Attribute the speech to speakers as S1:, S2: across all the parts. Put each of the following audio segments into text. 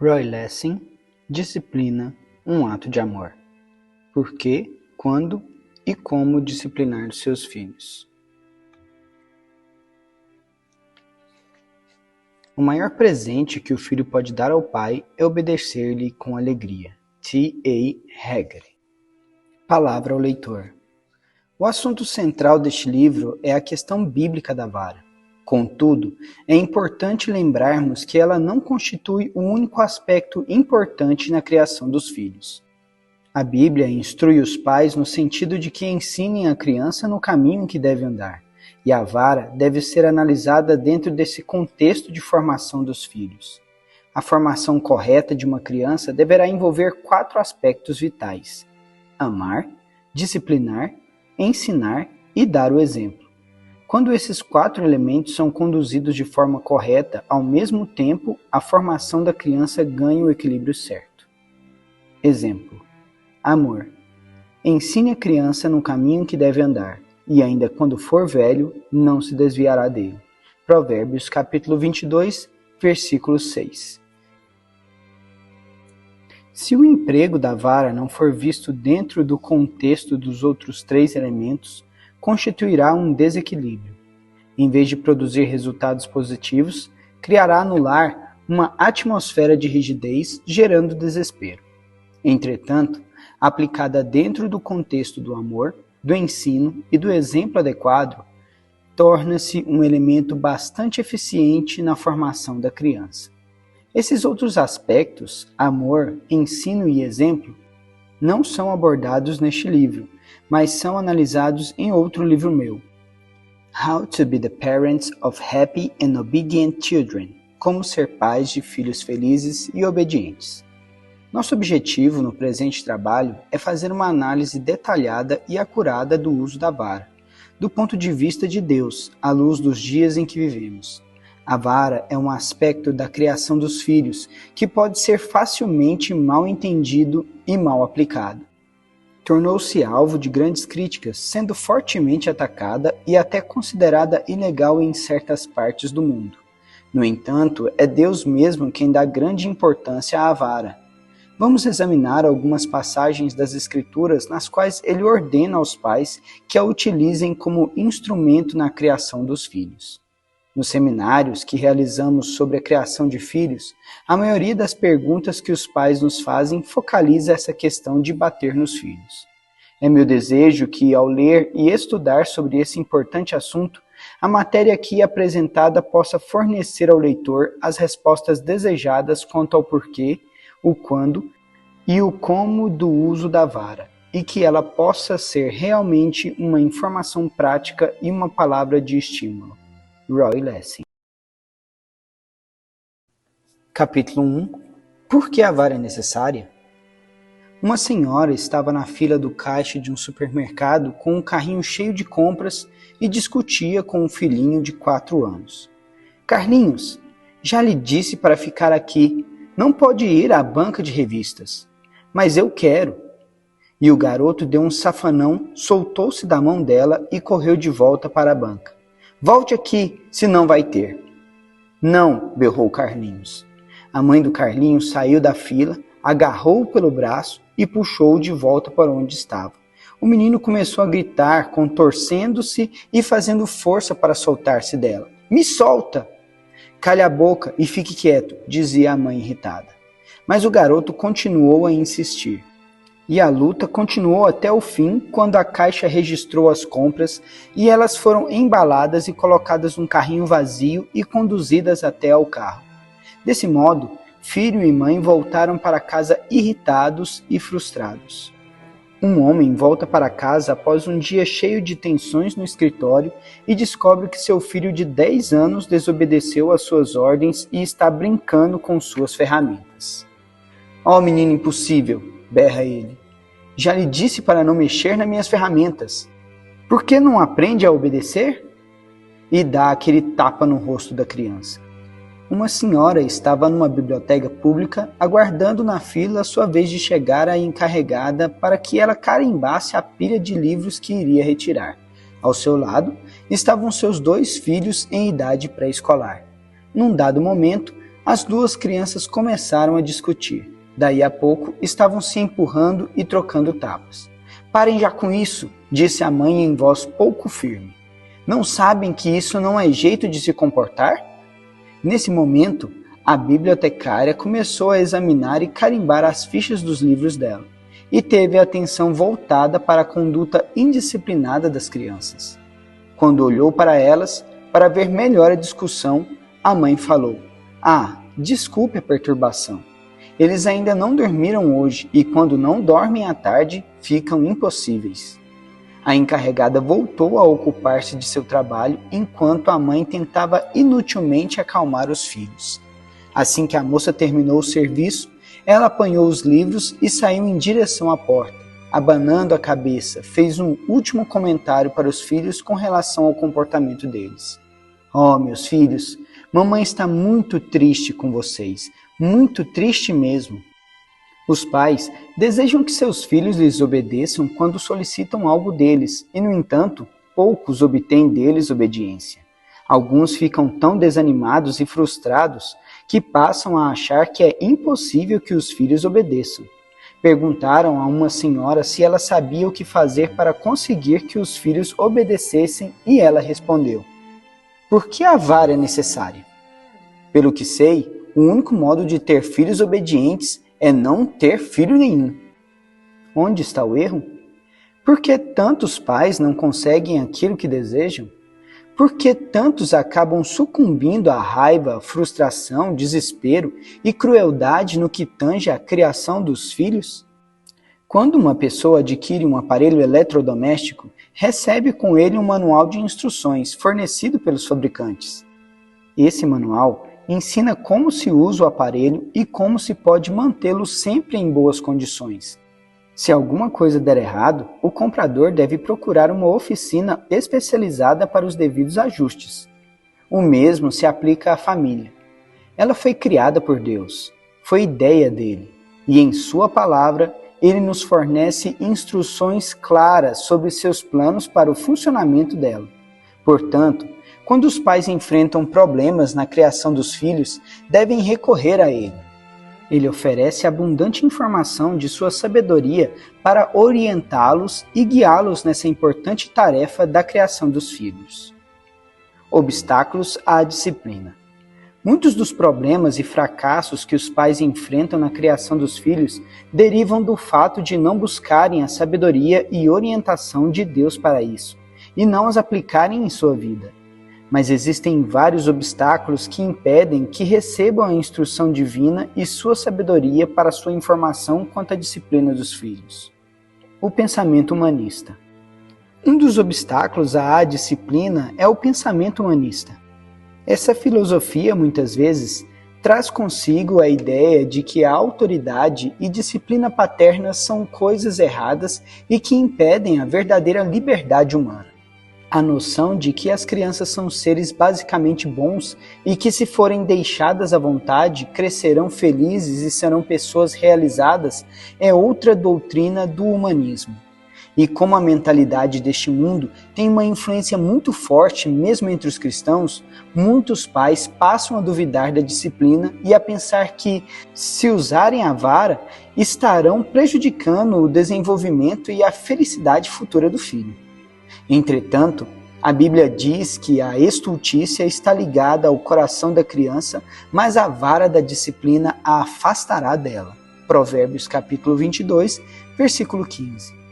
S1: Roy Lessing, disciplina, um ato de amor. Por que, quando e como disciplinar os seus filhos? O maior presente que o filho pode dar ao pai é obedecer-lhe com alegria. T.A. Hagen. Palavra ao leitor. O assunto central deste livro é a questão bíblica da vara. Contudo, é importante lembrarmos que ela não constitui o único aspecto importante na criação dos filhos. A Bíblia instrui os pais no sentido de que ensinem a criança no caminho que deve andar, e a vara deve ser analisada dentro desse contexto de formação dos filhos. A formação correta de uma criança deverá envolver 4 aspectos vitais: amar, disciplinar, ensinar e dar o exemplo. Quando esses 4 elementos são conduzidos de forma correta, ao mesmo tempo, a formação da criança ganha o equilíbrio certo. Exemplo: amor. Ensine a criança no caminho que deve andar, e ainda quando for velho, não se desviará dele. Provérbios capítulo 22, versículo 6. Se o emprego da vara não for visto dentro do contexto dos outros 3 elementos, constituirá um desequilíbrio. Em vez de produzir resultados positivos, criará no lar uma atmosfera de rigidez, gerando desespero. Entretanto, aplicada dentro do contexto do amor, do ensino e do exemplo adequado, torna-se um elemento bastante eficiente na formação da criança. Esses outros aspectos, amor, ensino e exemplo, não são abordados neste livro, mas são analisados em outro livro meu, How to be the Parents of Happy and Obedient Children, Como ser pais de filhos felizes e obedientes. Nosso objetivo no presente trabalho é fazer uma análise detalhada e acurada do uso da vara, do ponto de vista de Deus, à luz dos dias em que vivemos. A vara é um aspecto da criação dos filhos que pode ser facilmente mal entendido e mal aplicado. Tornou-se alvo de grandes críticas, sendo fortemente atacada e até considerada ilegal em certas partes do mundo. No entanto, é Deus mesmo quem dá grande importância à vara. Vamos examinar algumas passagens das Escrituras nas quais ele ordena aos pais que a utilizem como instrumento na criação dos filhos. Nos seminários que realizamos sobre a criação de filhos, a maioria das perguntas que os pais nos fazem focaliza essa questão de bater nos filhos. É meu desejo que, ao ler e estudar sobre esse importante assunto, a matéria aqui apresentada possa fornecer ao leitor as respostas desejadas quanto ao porquê, o quando e o como do uso da vara, e que ela possa ser realmente uma informação prática e uma palavra de estímulo. Roy Lessing. Capítulo 1. Por que a vara é necessária? Uma senhora estava na fila do caixa de um supermercado com um carrinho cheio de compras e discutia com um filhinho de 4 anos. Carlinhos, já lhe disse para ficar aqui, não pode ir à banca de revistas. Mas eu quero. E o garoto deu um safanão, soltou-se da mão dela e correu de volta para a banca. Volte aqui, senão vai ter. Não, berrou Carlinhos. A mãe do Carlinhos saiu da fila, agarrou-o pelo braço e puxou-o de volta para onde estava. O menino começou a gritar, contorcendo-se e fazendo força para soltar-se dela. Me solta! Cale a boca e fique quieto, dizia a mãe irritada. Mas o garoto continuou a insistir. E a luta continuou até o fim, quando a caixa registrou as compras e elas foram embaladas e colocadas num carrinho vazio e conduzidas até ao carro. Desse modo, filho e mãe voltaram para casa irritados e frustrados. Um homem volta para casa após um dia cheio de tensões no escritório e descobre que seu filho de 10 anos desobedeceu às suas ordens e está brincando com suas ferramentas. "Ó, menino impossível!" berra ele. "Já lhe disse para não mexer nas minhas ferramentas. Por que não aprende a obedecer?" E dá aquele tapa no rosto da criança. Uma senhora estava numa biblioteca pública aguardando na fila a sua vez de chegar a encarregada para que ela carimbasse a pilha de livros que iria retirar. Ao seu lado estavam seus 2 filhos em idade pré-escolar. Num dado momento, As duas crianças começaram a discutir. Daí a pouco, estavam se empurrando e trocando tapas. Parem já com isso, disse a mãe em voz pouco firme. Não sabem que isso não é jeito de se comportar? Nesse momento, a bibliotecária começou a examinar e carimbar as fichas dos livros dela, e teve a atenção voltada para a conduta indisciplinada das crianças. Quando olhou para elas, para ver melhor a discussão, a mãe falou: desculpe a perturbação. Eles ainda não dormiram hoje e quando não dormem à tarde, ficam impossíveis. A encarregada voltou a ocupar-se de seu trabalho enquanto a mãe tentava inutilmente acalmar os filhos. Assim que a moça terminou o serviço, ela apanhou os livros e saiu em direção à porta. Abanando a cabeça, fez um último comentário para os filhos com relação ao comportamento deles. Oh, meus filhos, mamãe está muito triste com vocês. Muito triste mesmo. Os pais desejam que seus filhos lhes obedeçam quando solicitam algo deles, e, no entanto, poucos obtêm deles obediência. Alguns ficam tão desanimados e frustrados que passam a achar que é impossível que os filhos obedeçam. Perguntaram a uma senhora se ela sabia o que fazer para conseguir que os filhos obedecessem e ela respondeu: por que a vara é necessária? Pelo que sei, o único modo de ter filhos obedientes é não ter filho nenhum. Onde está o erro? Por que tantos pais não conseguem aquilo que desejam? Por que tantos acabam sucumbindo à raiva, frustração, desespero e crueldade no que tange à criação dos filhos? Quando uma pessoa adquire um aparelho eletrodoméstico, recebe com ele um manual de instruções fornecido pelos fabricantes. Esse manual ensina como se usa o aparelho e como se pode mantê-lo sempre em boas condições. Se alguma coisa der errado, o comprador deve procurar uma oficina especializada para os devidos ajustes. O mesmo se aplica à família. Ela foi criada por Deus, foi ideia dele, e em sua palavra, ele nos fornece instruções claras sobre seus planos para o funcionamento dela. Portanto, quando os pais enfrentam problemas na criação dos filhos, devem recorrer a ele. Ele oferece abundante informação de sua sabedoria para orientá-los e guiá-los nessa importante tarefa da criação dos filhos. Obstáculos à disciplina. Muitos dos problemas e fracassos que os pais enfrentam na criação dos filhos derivam do fato de não buscarem a sabedoria e orientação de Deus para isso, e não as aplicarem em sua vida. Mas existem vários obstáculos que impedem que recebam a instrução divina e sua sabedoria para sua informação quanto à disciplina dos filhos. O pensamento humanista. Um dos obstáculos à disciplina é o pensamento humanista. Essa filosofia, muitas vezes, traz consigo a ideia de que a autoridade e disciplina paterna são coisas erradas e que impedem a verdadeira liberdade humana. A noção de que as crianças são seres basicamente bons e que, se forem deixadas à vontade, crescerão felizes e serão pessoas realizadas é outra doutrina do humanismo. E como a mentalidade deste mundo tem uma influência muito forte mesmo entre os cristãos, muitos pais passam a duvidar da disciplina e a pensar que, se usarem a vara, estarão prejudicando o desenvolvimento e a felicidade futura do filho. Entretanto, a Bíblia diz que a estultícia está ligada ao coração da criança, mas a vara da disciplina a afastará dela. Provérbios capítulo 22, versículo 15.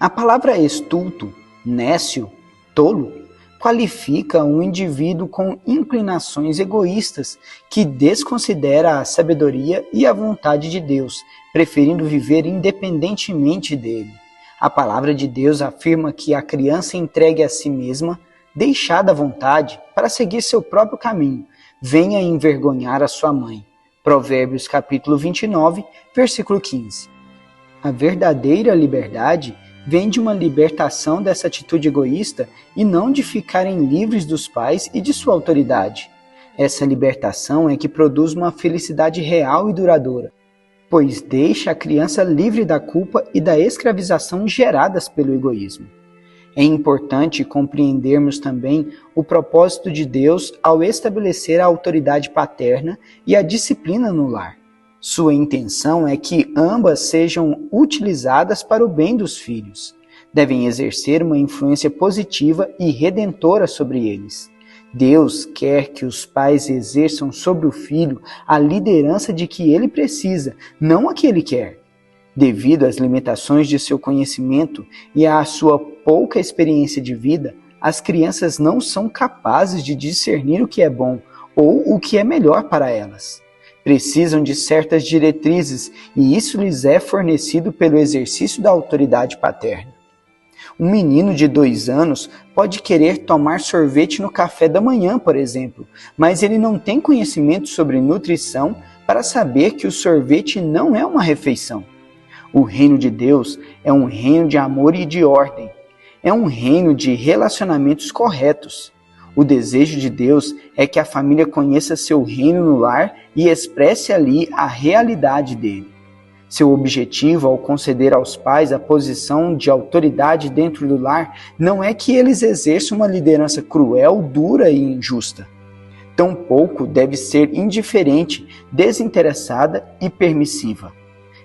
S1: A palavra estulto, nécio, tolo, qualifica um indivíduo com inclinações egoístas que desconsidera a sabedoria e a vontade de Deus, preferindo viver independentemente dele. A palavra de Deus afirma que a criança entregue a si mesma, deixada à vontade, para seguir seu próprio caminho, venha envergonhar a sua mãe. Provérbios capítulo 29, versículo 15. A verdadeira liberdade vem de uma libertação dessa atitude egoísta e não de ficarem livres dos pais e de sua autoridade. Essa libertação é que produz uma felicidade real e duradoura, pois deixa a criança livre da culpa e da escravização geradas pelo egoísmo. É importante compreendermos também o propósito de Deus ao estabelecer a autoridade paterna e a disciplina no lar. Sua intenção é que ambas sejam utilizadas para o bem dos filhos. Devem exercer uma influência positiva e redentora sobre eles. Deus quer que os pais exerçam sobre o filho a liderança de que ele precisa, não a que ele quer. Devido às limitações de seu conhecimento e à sua pouca experiência de vida, as crianças não são capazes de discernir o que é bom ou o que é melhor para elas. Precisam de certas diretrizes e isso lhes é fornecido pelo exercício da autoridade paterna. Um menino de 2 anos pode querer tomar sorvete no café da manhã, por exemplo, mas ele não tem conhecimento sobre nutrição para saber que o sorvete não é uma refeição. O reino de Deus é um reino de amor e de ordem. É um reino de relacionamentos corretos. O desejo de Deus é que a família conheça seu reino no lar e expresse ali a realidade dele. Seu objetivo ao conceder aos pais a posição de autoridade dentro do lar não é que eles exerçam uma liderança cruel, dura e injusta. Tampouco deve ser indiferente, desinteressada e permissiva.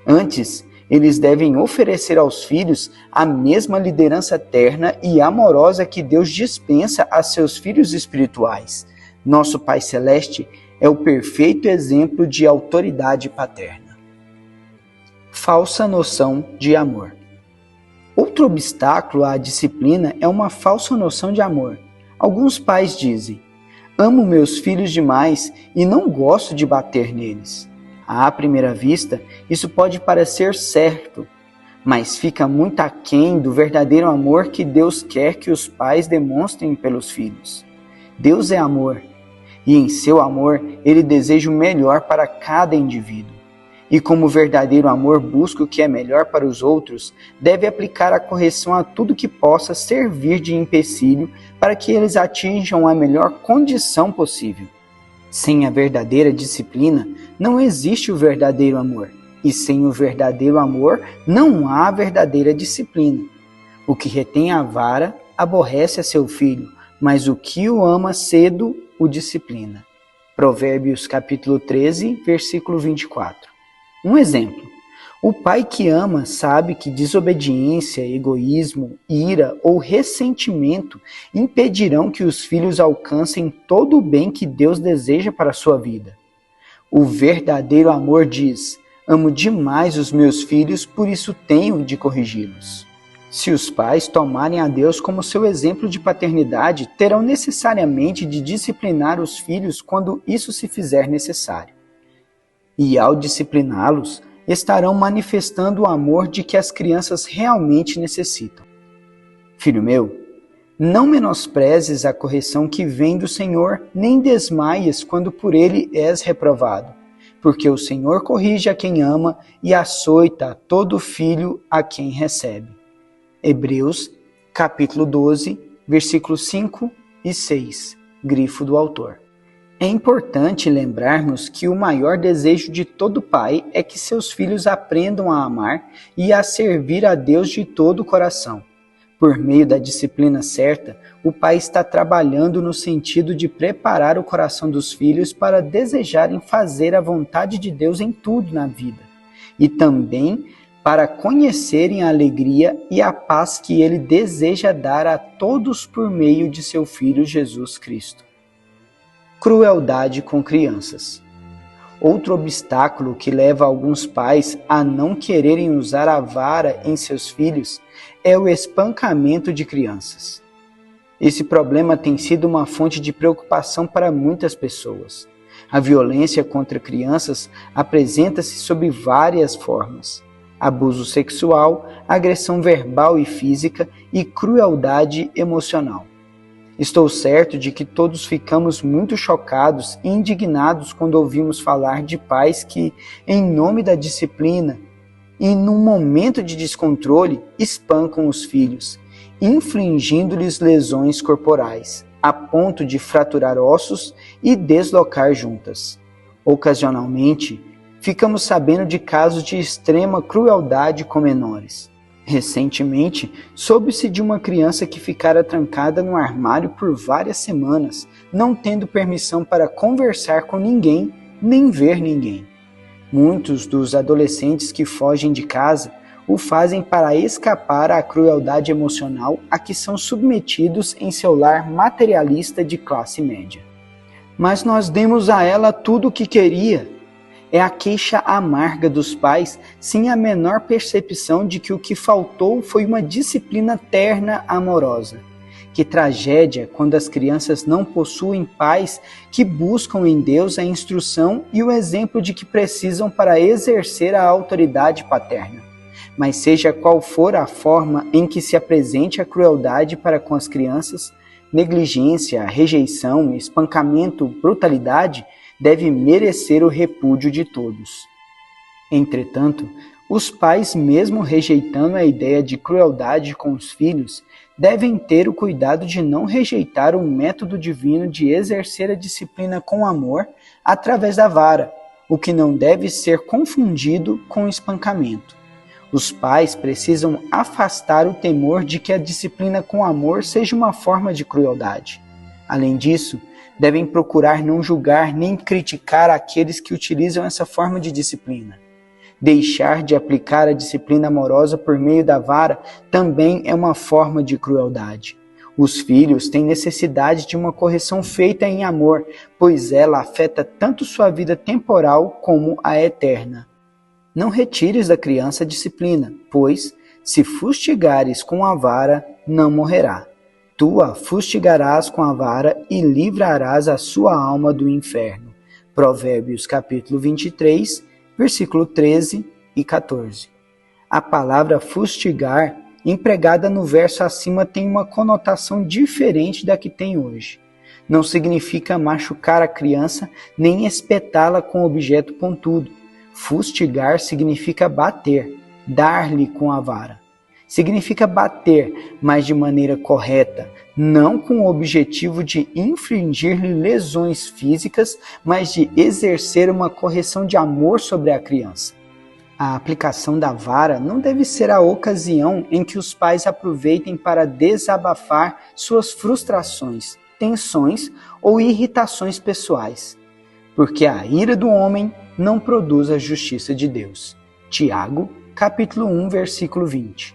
S1: Antes, eles devem oferecer aos filhos a mesma liderança terna e amorosa que Deus dispensa a seus filhos espirituais. Nosso Pai Celeste é o perfeito exemplo de autoridade paterna. Falsa noção de amor. Outro obstáculo à disciplina é uma falsa noção de amor. Alguns pais dizem: amo meus filhos demais e não gosto de bater neles. À primeira vista, isso pode parecer certo, mas fica muito aquém do verdadeiro amor que Deus quer que os pais demonstrem pelos filhos. Deus é amor, e em seu amor Ele deseja o melhor para cada indivíduo. E como o verdadeiro amor busca o que é melhor para os outros, deve aplicar a correção a tudo que possa servir de empecilho para que eles atinjam a melhor condição possível. Sem a verdadeira disciplina, não existe o verdadeiro amor. E sem o verdadeiro amor, não há verdadeira disciplina. O que retém a vara, aborrece a seu filho, mas o que o ama cedo, o disciplina. Provérbios capítulo 13, versículo 24. Um exemplo. O pai que ama sabe que desobediência, egoísmo, ira ou ressentimento impedirão que os filhos alcancem todo o bem que Deus deseja para a sua vida. O verdadeiro amor diz: amo demais os meus filhos, por isso tenho de corrigi-los. Se os pais tomarem a Deus como seu exemplo de paternidade, terão necessariamente de disciplinar os filhos quando isso se fizer necessário. E ao discipliná-los, estarão manifestando o amor de que as crianças realmente necessitam. Filho meu, não menosprezes a correção que vem do Senhor, nem desmaies quando por ele és reprovado, porque o Senhor corrige a quem ama e açoita todo filho a quem recebe. Hebreus, capítulo 12, versículos 5 e 6, grifo do autor. É importante lembrarmos que o maior desejo de todo pai é que seus filhos aprendam a amar e a servir a Deus de todo o coração. Por meio da disciplina certa, o pai está trabalhando no sentido de preparar o coração dos filhos para desejarem fazer a vontade de Deus em tudo na vida, e também para conhecerem a alegria e a paz que Ele deseja dar a todos por meio de seu Filho Jesus Cristo. Crueldade com crianças. Outro obstáculo que leva alguns pais a não quererem usar a vara em seus filhos é o espancamento de crianças. Esse problema tem sido uma fonte de preocupação para muitas pessoas. A violência contra crianças apresenta-se sob várias formas: abuso sexual, agressão verbal e física e crueldade emocional. Estou certo de que todos ficamos muito chocados e indignados quando ouvimos falar de pais que, em nome da disciplina e num momento de descontrole, espancam os filhos, infligindo-lhes lesões corporais, a ponto de fraturar ossos e deslocar juntas. Ocasionalmente, ficamos sabendo de casos de extrema crueldade com menores. Recentemente, soube-se de uma criança que ficara trancada no armário por várias semanas, não tendo permissão para conversar com ninguém, nem ver ninguém. Muitos dos adolescentes que fogem de casa o fazem para escapar à crueldade emocional a que são submetidos em seu lar materialista de classe média. Mas nós demos a ela tudo o que queria. É a queixa amarga dos pais, sem a menor percepção de que o que faltou foi uma disciplina terna amorosa. Que tragédia quando as crianças não possuem pais que buscam em Deus a instrução e o exemplo de que precisam para exercer a autoridade paterna. Mas seja qual for a forma em que se apresente a crueldade para com as crianças, negligência, rejeição, espancamento, brutalidade, deve merecer o repúdio de todos. Entretanto, os pais, mesmo rejeitando a ideia de crueldade com os filhos, devem ter o cuidado de não rejeitar o método divino de exercer a disciplina com amor através da vara, o que não deve ser confundido com o espancamento. Os pais precisam afastar o temor de que a disciplina com amor seja uma forma de crueldade. Além disso, devem procurar não julgar nem criticar aqueles que utilizam essa forma de disciplina. Deixar de aplicar a disciplina amorosa por meio da vara também é uma forma de crueldade. Os filhos têm necessidade de uma correção feita em amor, pois ela afeta tanto sua vida temporal como a eterna. Não retires da criança a disciplina, pois, se fustigares com a vara, não morrerá. Tu a fustigarás com a vara e livrarás a sua alma do inferno. Provérbios capítulo 23, versículo 13 e 14. A palavra fustigar, empregada no verso acima, tem uma conotação diferente da que tem hoje. Não significa machucar a criança nem espetá-la com objeto pontudo. Fustigar significa bater, dar-lhe com a vara. Significa bater, mas de maneira correta, não com o objetivo de infligir-lhe lesões físicas, mas de exercer uma correção de amor sobre a criança. A aplicação da vara não deve ser a ocasião em que os pais aproveitem para desabafar suas frustrações, tensões ou irritações pessoais, porque a ira do homem não produz a justiça de Deus. Tiago, capítulo 1, versículo 20.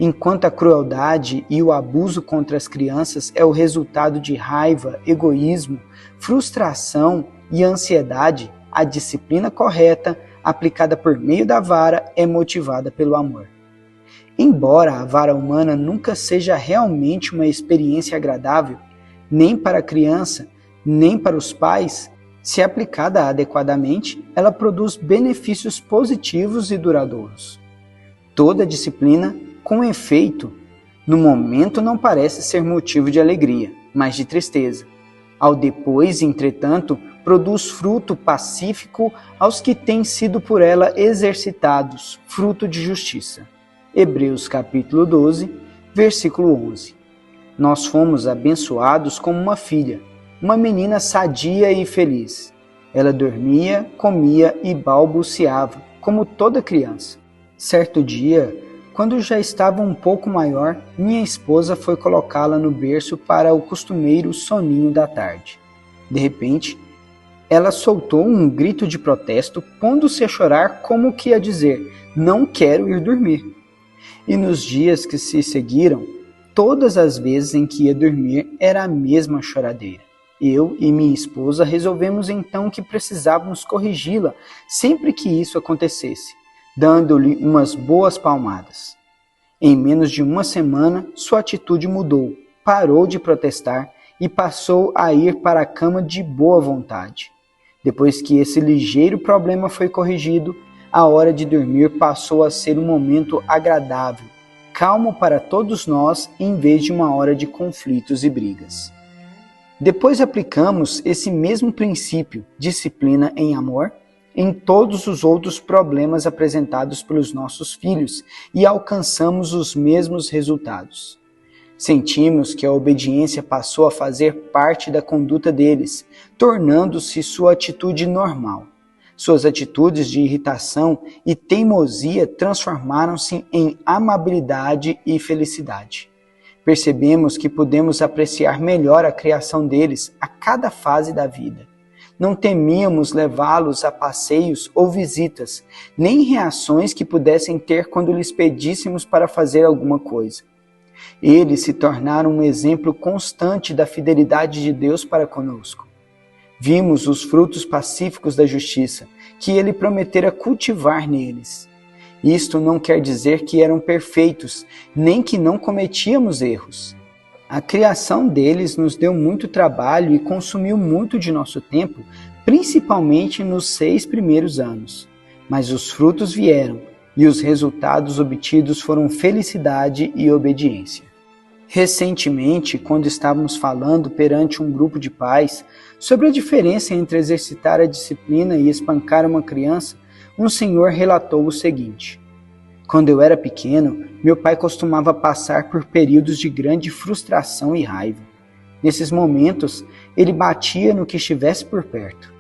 S1: Enquanto a crueldade e o abuso contra as crianças é o resultado de raiva, egoísmo, frustração e ansiedade, a disciplina correta, aplicada por meio da vara, é motivada pelo amor. Embora a vara humana nunca seja realmente uma experiência agradável, nem para a criança, nem para os pais, se aplicada adequadamente, ela produz benefícios positivos e duradouros. Toda disciplina, com efeito, no momento não parece ser motivo de alegria, mas de tristeza. Ao depois, entretanto, produz fruto pacífico aos que têm sido por ela exercitados, fruto de justiça. Hebreus capítulo 12, versículo 11. Nós fomos abençoados como uma filha, uma menina sadia e feliz. Ela dormia, comia e balbuciava, como toda criança. Certo dia, quando já estava um pouco maior, minha esposa foi colocá-la no berço para o costumeiro soninho da tarde. De repente, ela soltou um grito de protesto, pondo-se a chorar como que a dizer, não quero ir dormir. E nos dias que se seguiram, todas as vezes em que ia dormir era a mesma choradeira. Eu e minha esposa resolvemos então que precisávamos corrigi-la sempre que isso acontecesse, dando-lhe umas boas palmadas. Em menos de uma semana, sua atitude mudou, parou de protestar e passou a ir para a cama de boa vontade. Depois que esse ligeiro problema foi corrigido, a hora de dormir passou a ser um momento agradável, calmo para todos nós, em vez de uma hora de conflitos e brigas. Depois aplicamos esse mesmo princípio, disciplina em amor, em todos os outros problemas apresentados pelos nossos filhos e alcançamos os mesmos resultados. Sentimos que a obediência passou a fazer parte da conduta deles, tornando-se sua atitude normal. Suas atitudes de irritação e teimosia transformaram-se em amabilidade e felicidade. Percebemos que podemos apreciar melhor a criação deles a cada fase da vida. Não temíamos levá-los a passeios ou visitas, nem reações que pudessem ter quando lhes pedíssemos para fazer alguma coisa. Eles se tornaram um exemplo constante da fidelidade de Deus para conosco. Vimos os frutos pacíficos da justiça, que Ele prometera cultivar neles. Isto não quer dizer que eram perfeitos, nem que não cometíamos erros. A criação deles nos deu muito trabalho e consumiu muito de nosso tempo, principalmente nos 6 primeiros anos. Mas os frutos vieram, e os resultados obtidos foram felicidade e obediência. Recentemente, quando estávamos falando perante um grupo de pais sobre a diferença entre exercitar a disciplina e espancar uma criança, um senhor relatou o seguinte: quando eu era pequeno, meu pai costumava passar por períodos de grande frustração e raiva. Nesses momentos, ele batia no que estivesse por perto.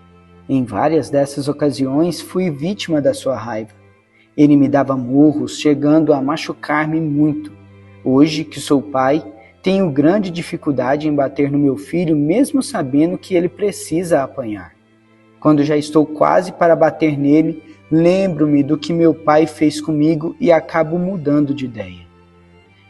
S1: Em várias dessas ocasiões, fui vítima da sua raiva. Ele me dava murros, chegando a machucar-me muito. Hoje, que sou pai, tenho grande dificuldade em bater no meu filho, mesmo sabendo que ele precisa apanhar. Quando já estou quase para bater nele, lembro-me do que meu pai fez comigo e acabo mudando de ideia.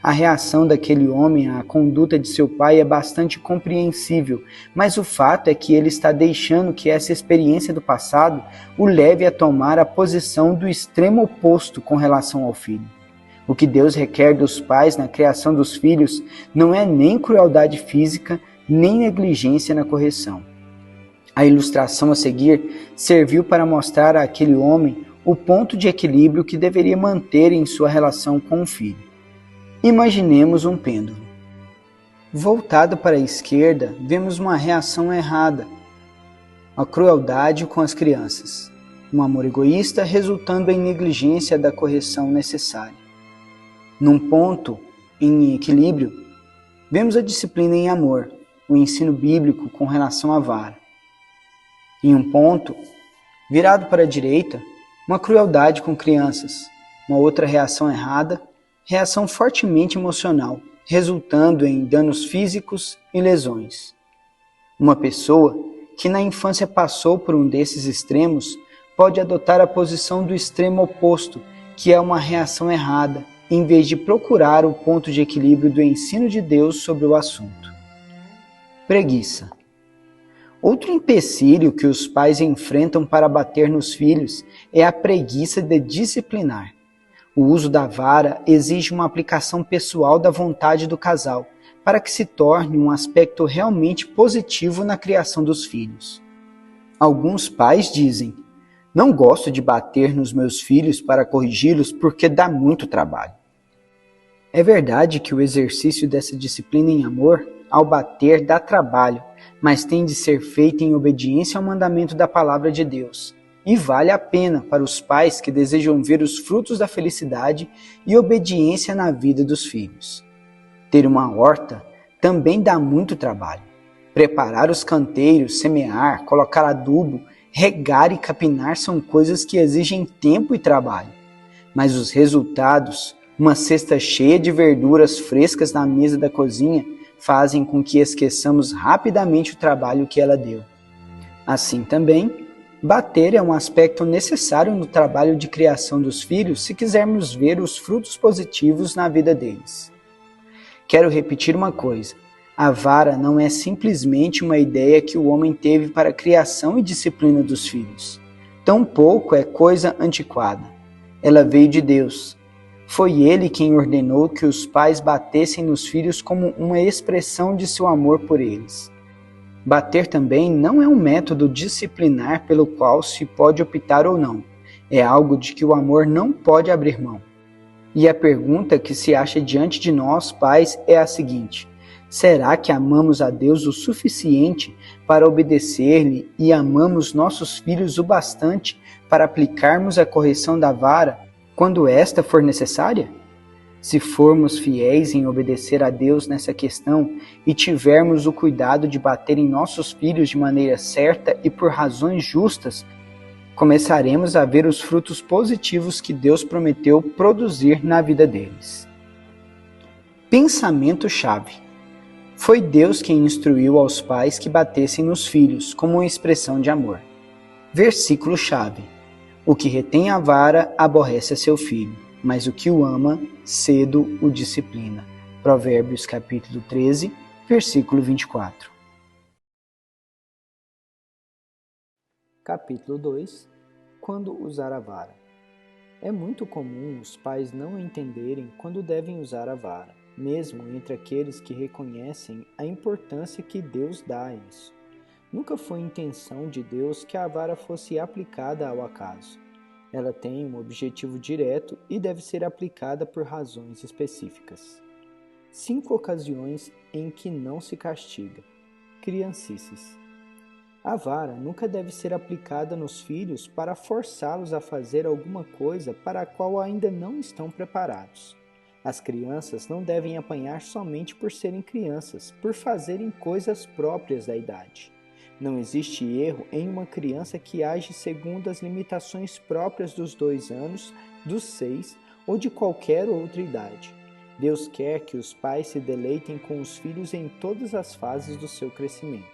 S1: A reação daquele homem à conduta de seu pai é bastante compreensível, mas o fato é que ele está deixando que essa experiência do passado o leve a tomar a posição do extremo oposto com relação ao filho. O que Deus requer dos pais na criação dos filhos não é nem crueldade física, nem negligência na correção. A ilustração a seguir serviu para mostrar àquele homem o ponto de equilíbrio que deveria manter em sua relação com o filho. Imaginemos um pêndulo. Voltado para a esquerda, vemos uma reação errada, a crueldade com as crianças, um amor egoísta resultando em negligência da correção necessária. Num ponto em equilíbrio, vemos a disciplina em amor, o ensino bíblico com relação à vara. Em um ponto, virado para a direita, uma crueldade com crianças, uma outra reação errada, reação fortemente emocional, resultando em danos físicos e lesões. Uma pessoa que na infância passou por um desses extremos pode adotar a posição do extremo oposto, que é uma reação errada, em vez de procurar o ponto de equilíbrio do ensino de Deus sobre o assunto. Preguiça. Outro empecilho que os pais enfrentam para bater nos filhos é a preguiça de disciplinar. O uso da vara exige uma aplicação pessoal da vontade do casal, para que se torne um aspecto realmente positivo na criação dos filhos. Alguns pais dizem: não gosto de bater nos meus filhos para corrigi-los porque dá muito trabalho. É verdade que o exercício dessa disciplina em amor, ao bater, dá trabalho, mas tem de ser feito em obediência ao mandamento da palavra de Deus. E vale a pena para os pais que desejam ver os frutos da felicidade e obediência na vida dos filhos. Ter uma horta também dá muito trabalho. Preparar os canteiros, semear, colocar adubo, regar e capinar são coisas que exigem tempo e trabalho. Mas os resultados, uma cesta cheia de verduras frescas na mesa da cozinha, fazem com que esqueçamos rapidamente o trabalho que ela deu. Assim também, bater é um aspecto necessário no trabalho de criação dos filhos se quisermos ver os frutos positivos na vida deles. Quero repetir uma coisa: a vara não é simplesmente uma ideia que o homem teve para a criação e disciplina dos filhos. Tampouco é coisa antiquada. Ela veio de Deus. Foi Ele quem ordenou que os pais batessem nos filhos como uma expressão de seu amor por eles. Bater também não é um método disciplinar pelo qual se pode optar ou não. É algo de que o amor não pode abrir mão. E a pergunta que se acha diante de nós, pais, é a seguinte: será que amamos a Deus o suficiente para obedecer-lhe e amamos nossos filhos o bastante para aplicarmos a correção da vara quando esta for necessária? Se formos fiéis em obedecer a Deus nessa questão e tivermos o cuidado de bater em nossos filhos de maneira certa e por razões justas, começaremos a ver os frutos positivos que Deus prometeu produzir na vida deles. Pensamento-chave. Foi Deus quem instruiu aos pais que batessem nos filhos como uma expressão de amor. Versículo-chave. O que retém a vara aborrece a seu filho, mas o que o ama, cedo o disciplina. Provérbios capítulo 13, versículo 24. Capítulo 2. Quando usar a vara. É muito comum os pais não entenderem quando devem usar a vara, mesmo entre aqueles que reconhecem a importância que Deus dá a isso. Nunca foi intenção de Deus que a vara fosse aplicada ao acaso. Ela tem um objetivo direto e deve ser aplicada por razões específicas. 5 ocasiões em que não se castiga. Criancices. A vara nunca deve ser aplicada nos filhos para forçá-los a fazer alguma coisa para a qual ainda não estão preparados. As crianças não devem apanhar somente por serem crianças, por fazerem coisas próprias da idade. Não existe erro em uma criança que age segundo as limitações próprias dos 2 anos, dos 6 ou de qualquer outra idade. Deus quer que os pais se deleitem com os filhos em todas as fases do seu crescimento.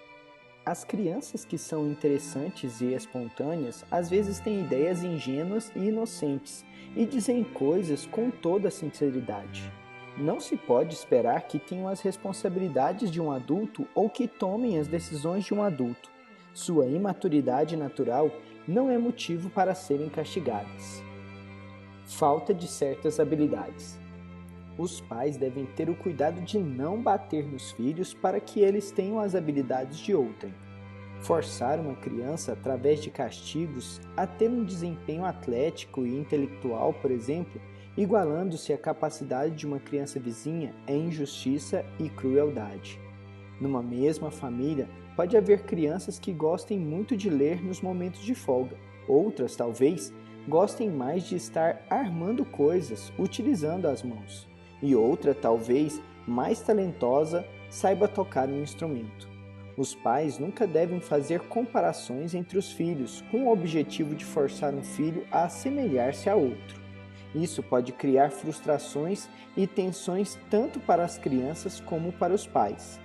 S1: As crianças que são interessantes e espontâneas às vezes têm ideias ingênuas e inocentes e dizem coisas com toda sinceridade. Não se pode esperar que tenham as responsabilidades de um adulto ou que tomem as decisões de um adulto. Sua imaturidade natural não é motivo para serem castigadas. Falta de certas habilidades. Os pais devem ter o cuidado de não bater nos filhos para que eles tenham as habilidades de outrem. Forçar uma criança através de castigos a ter um desempenho atlético e intelectual, por exemplo, igualando-se à capacidade de uma criança vizinha, é injustiça e crueldade. Numa mesma família, pode haver crianças que gostem muito de ler nos momentos de folga. Outras, talvez, gostem mais de estar armando coisas, utilizando as mãos. E outra, talvez, mais talentosa, saiba tocar um instrumento. Os pais nunca devem fazer comparações entre os filhos, com o objetivo de forçar um filho a assemelhar-se a outro. Isso pode criar frustrações e tensões tanto para as crianças como para os pais.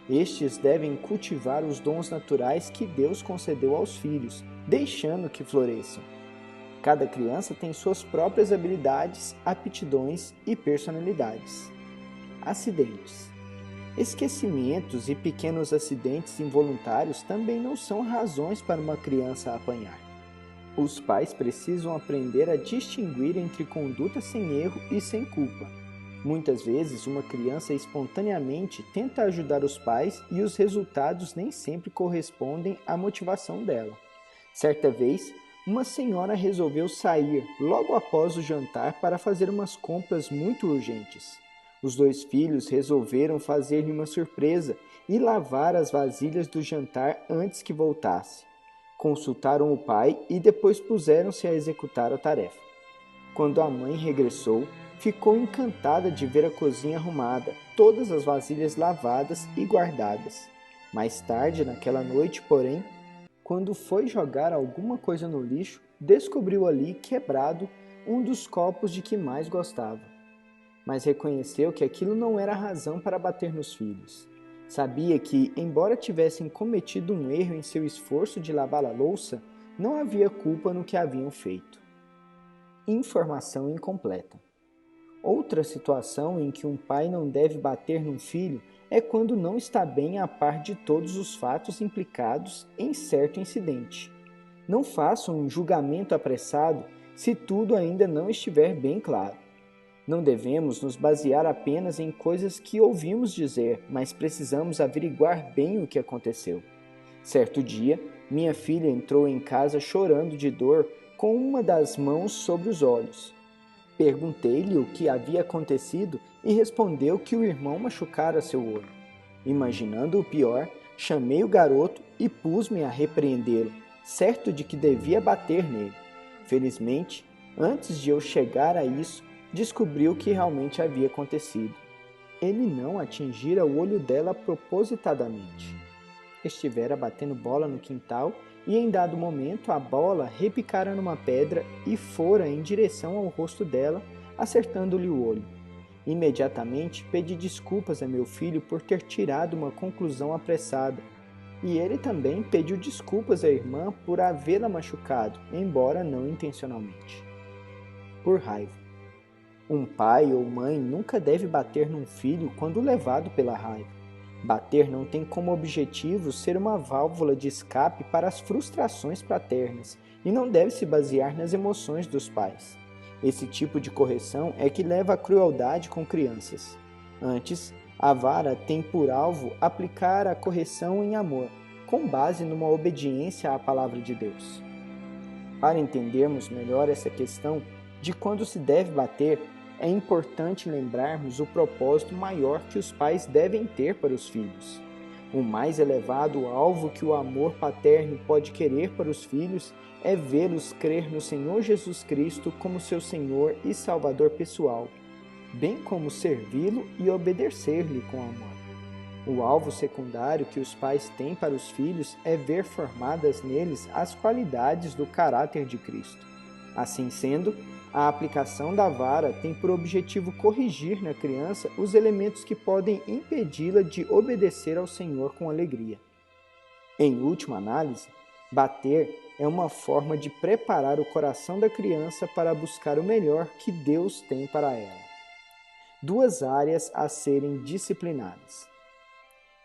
S1: Estes devem cultivar os dons naturais que Deus concedeu aos filhos, deixando que floresçam. Cada criança tem suas próprias habilidades, aptidões e personalidades. Acidentes. Esquecimentos e pequenos acidentes involuntários também não são razões para uma criança apanhar. Os pais precisam aprender a distinguir entre conduta sem erro e sem culpa. Muitas vezes, uma criança espontaneamente tenta ajudar os pais e os resultados nem sempre correspondem à motivação dela. Certa vez, uma senhora resolveu sair logo após o jantar para fazer umas compras muito urgentes. Os 2 filhos resolveram fazer-lhe uma surpresa e lavar as vasilhas do jantar antes que voltasse. Consultaram o pai e depois puseram-se a executar a tarefa. Quando a mãe regressou, ficou encantada de ver a cozinha arrumada, todas as vasilhas lavadas e guardadas. Mais tarde, naquela noite, porém, quando foi jogar alguma coisa no lixo, descobriu ali, quebrado, um dos copos de que mais gostava. Mas reconheceu que aquilo não era razão para bater nos filhos. Sabia que, embora tivessem cometido um erro em seu esforço de lavar a louça, não havia culpa no que haviam feito. Informação incompleta. Outra situação em que um pai não deve bater num filho é quando não está bem a par de todos os fatos implicados em certo incidente. Não faça um julgamento apressado se tudo ainda não estiver bem claro. Não devemos nos basear apenas em coisas que ouvimos dizer, mas precisamos averiguar bem o que aconteceu. Certo dia, minha filha entrou em casa chorando de dor com uma das mãos sobre os olhos. Perguntei-lhe o que havia acontecido e respondeu que o irmão machucara seu olho. Imaginando o pior, chamei o garoto e pus-me a repreendê-lo, certo de que devia bater nele. Felizmente, antes de eu chegar a isso, descobriu o que realmente havia acontecido. Ele não atingira o olho dela propositadamente. Estivera batendo bola no quintal e em dado momento a bola repicara numa pedra e fora em direção ao rosto dela, acertando-lhe o olho. Imediatamente pedi desculpas a meu filho por ter tirado uma conclusão apressada, e ele também pediu desculpas à irmã por havê-la machucado, embora não intencionalmente. Por raiva. Um pai ou mãe nunca deve bater num filho quando levado pela raiva. Bater não tem como objetivo ser uma válvula de escape para as frustrações paternas e não deve se basear nas emoções dos pais. Esse tipo de correção é que leva à crueldade com crianças. Antes, a vara tem por alvo aplicar a correção em amor, com base numa obediência à palavra de Deus. Para entendermos melhor essa questão de quando se deve bater, é importante lembrarmos o propósito maior que os pais devem ter para os filhos. O mais elevado alvo que o amor paterno pode querer para os filhos é vê-los crer no Senhor Jesus Cristo como seu Senhor e Salvador pessoal, bem como servi-lo e obedecer-lhe com amor. O alvo secundário que os pais têm para os filhos é ver formadas neles as qualidades do caráter de Cristo. Assim sendo, a aplicação da vara tem por objetivo corrigir na criança os elementos que podem impedi-la de obedecer ao Senhor com alegria. Em última análise, bater é uma forma de preparar o coração da criança para buscar o melhor que Deus tem para ela. Duas áreas a serem disciplinadas.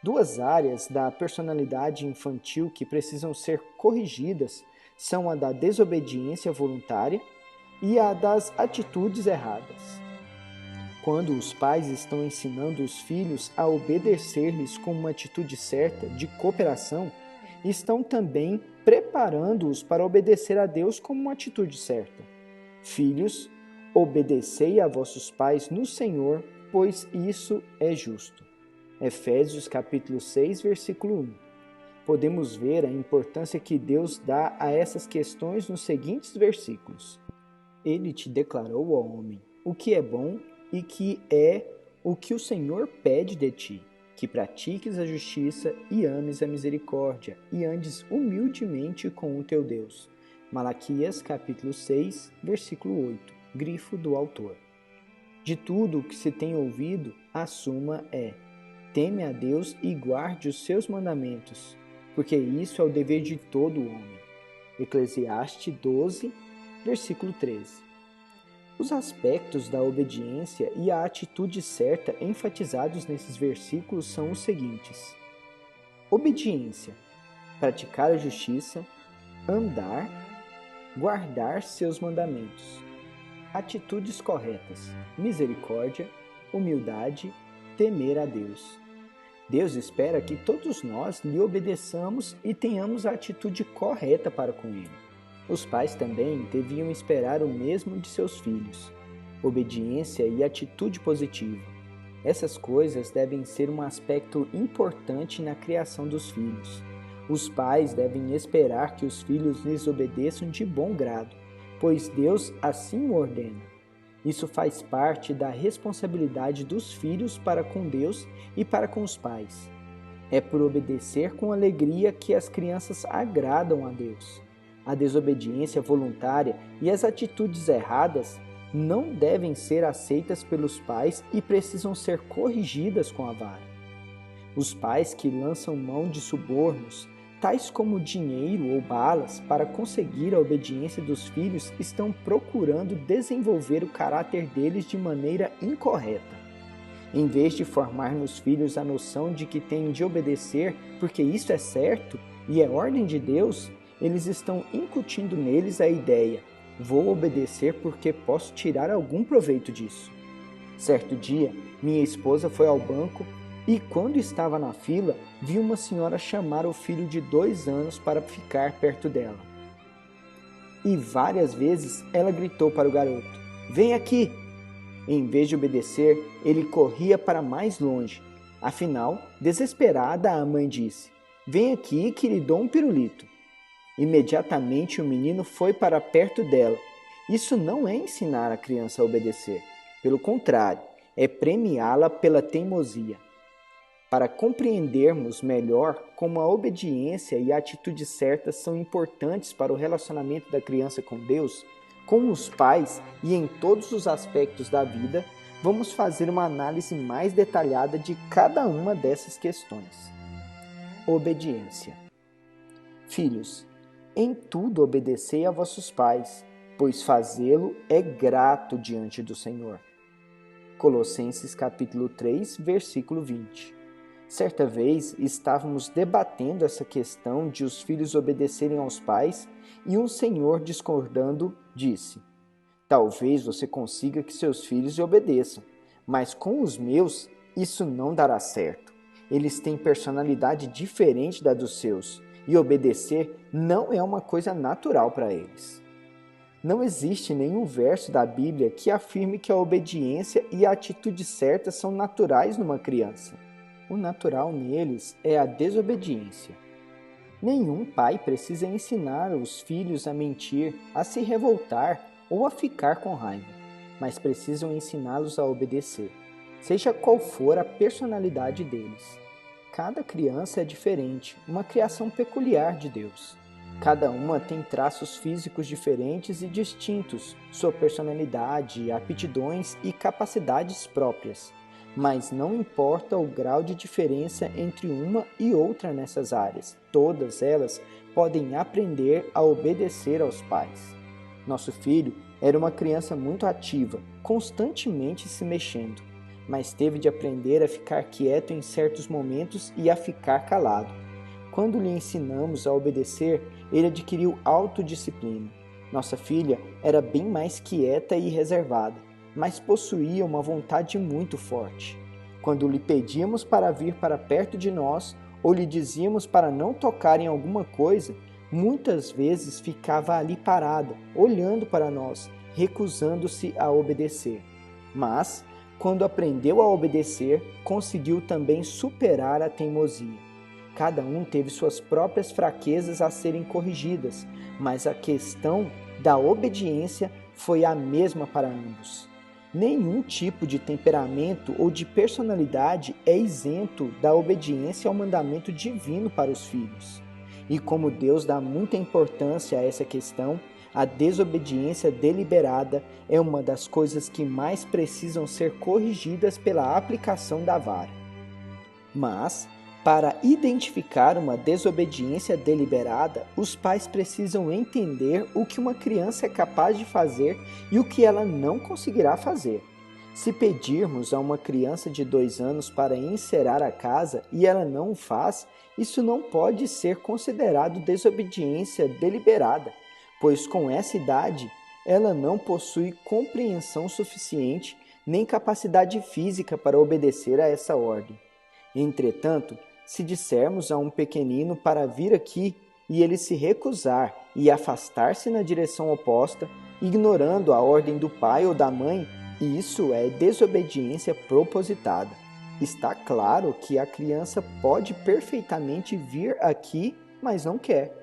S1: Duas áreas da personalidade infantil que precisam ser corrigidas são a da desobediência voluntária e a das atitudes erradas. Quando os pais estão ensinando os filhos a obedecer-lhes com uma atitude certa de cooperação, estão também preparando-os para obedecer a Deus com uma atitude certa. Filhos, obedecei a vossos pais no Senhor, pois isso é justo. Efésios capítulo 6, versículo 1. Podemos ver a importância que Deus dá a essas questões nos seguintes versículos. Ele te declarou, ó homem, o que é bom e que é o que o Senhor pede de ti, que pratiques a justiça e ames a misericórdia e andes humildemente com o teu Deus. Malaquias capítulo 6, versículo 8, grifo do autor. De tudo o que se tem ouvido, a suma é: teme a Deus e guarde os seus mandamentos, porque isso é o dever de todo homem. Eclesiastes 12, versículo 13. Os aspectos da obediência e a atitude certa enfatizados nesses versículos são os seguintes: obediência, praticar a justiça, andar, guardar seus mandamentos. Atitudes corretas, misericórdia, humildade, temer a Deus. Deus espera que todos nós lhe obedeçamos e tenhamos a atitude correta para com ele. Os pais também deviam esperar o mesmo de seus filhos, obediência e atitude positiva. Essas coisas devem ser um aspecto importante na criação dos filhos. Os pais devem esperar que os filhos lhes obedeçam de bom grado, pois Deus assim o ordena. Isso faz parte da responsabilidade dos filhos para com Deus e para com os pais. É por obedecer com alegria que as crianças agradam a Deus. A desobediência voluntária e as atitudes erradas não devem ser aceitas pelos pais e precisam ser corrigidas com a vara. Os pais que lançam mão de subornos, tais como dinheiro ou balas, para conseguir a obediência dos filhos, estão procurando desenvolver o caráter deles de maneira incorreta. Em vez de formar nos filhos a noção de que têm de obedecer porque isso é certo e é ordem de Deus, eles estão incutindo neles a ideia: vou obedecer porque posso tirar algum proveito disso. Certo dia, minha esposa foi ao banco e, quando estava na fila, vi uma senhora chamar o filho de 2 anos para ficar perto dela. E várias vezes ela gritou para o garoto: vem aqui! Em vez de obedecer, ele corria para mais longe. Afinal, desesperada, a mãe disse: vem aqui que lhe dou um pirulito. Imediatamente o menino foi para perto dela. Isso não é ensinar a criança a obedecer. Pelo contrário, é premiá-la pela teimosia. Para compreendermos melhor como a obediência e a atitude certa são importantes para o relacionamento da criança com Deus, com os pais e em todos os aspectos da vida, vamos fazer uma análise mais detalhada de cada uma dessas questões. Obediência. Filhos, em tudo obedecei a vossos pais, pois fazê-lo é grato diante do Senhor. Colossenses capítulo 3, versículo 20. Certa vez estávamos debatendo essa questão de os filhos obedecerem aos pais e um senhor, discordando, disse: talvez você consiga que seus filhos lhe obedeçam, mas com os meus isso não dará certo. Eles têm personalidade diferente da dos seus e obedecer não é uma coisa natural para eles. Não existe nenhum verso da Bíblia que afirme que a obediência e a atitude certa são naturais numa criança. O natural neles é a desobediência. Nenhum pai precisa ensinar os filhos a mentir, a se revoltar ou a ficar com raiva, mas precisam ensiná-los a obedecer, seja qual for a personalidade deles. Cada criança é diferente, uma criação peculiar de Deus. Cada uma tem traços físicos diferentes e distintos, sua personalidade, aptidões e capacidades próprias. Mas não importa o grau de diferença entre uma e outra nessas áreas, todas elas podem aprender a obedecer aos pais. Nosso filho era uma criança muito ativa, constantemente se mexendo, mas teve de aprender a ficar quieto em certos momentos e a ficar calado. Quando lhe ensinamos a obedecer, ele adquiriu autodisciplina. Nossa filha era bem mais quieta e reservada, mas possuía uma vontade muito forte. Quando lhe pedíamos para vir para perto de nós ou lhe dizíamos para não tocar em alguma coisa, muitas vezes ficava ali parada, olhando para nós, recusando-se a obedecer. Mas, quando aprendeu a obedecer, conseguiu também superar a teimosia. Cada um teve suas próprias fraquezas a serem corrigidas, mas a questão da obediência foi a mesma para ambos. Nenhum tipo de temperamento ou de personalidade é isento da obediência ao mandamento divino para os filhos. E como Deus dá muita importância a essa questão, a desobediência deliberada é uma das coisas que mais precisam ser corrigidas pela aplicação da vara. Mas, para identificar uma desobediência deliberada, os pais precisam entender o que uma criança é capaz de fazer e o que ela não conseguirá fazer. Se pedirmos a uma criança de 2 anos para encerar a casa e ela não o faz, isso não pode ser considerado desobediência deliberada, pois com essa idade ela não possui compreensão suficiente nem capacidade física para obedecer a essa ordem. Entretanto, se dissermos a um pequenino para vir aqui e ele se recusar e afastar-se na direção oposta, ignorando a ordem do pai ou da mãe, isso é desobediência propositada. Está claro que a criança pode perfeitamente vir aqui, mas não quer.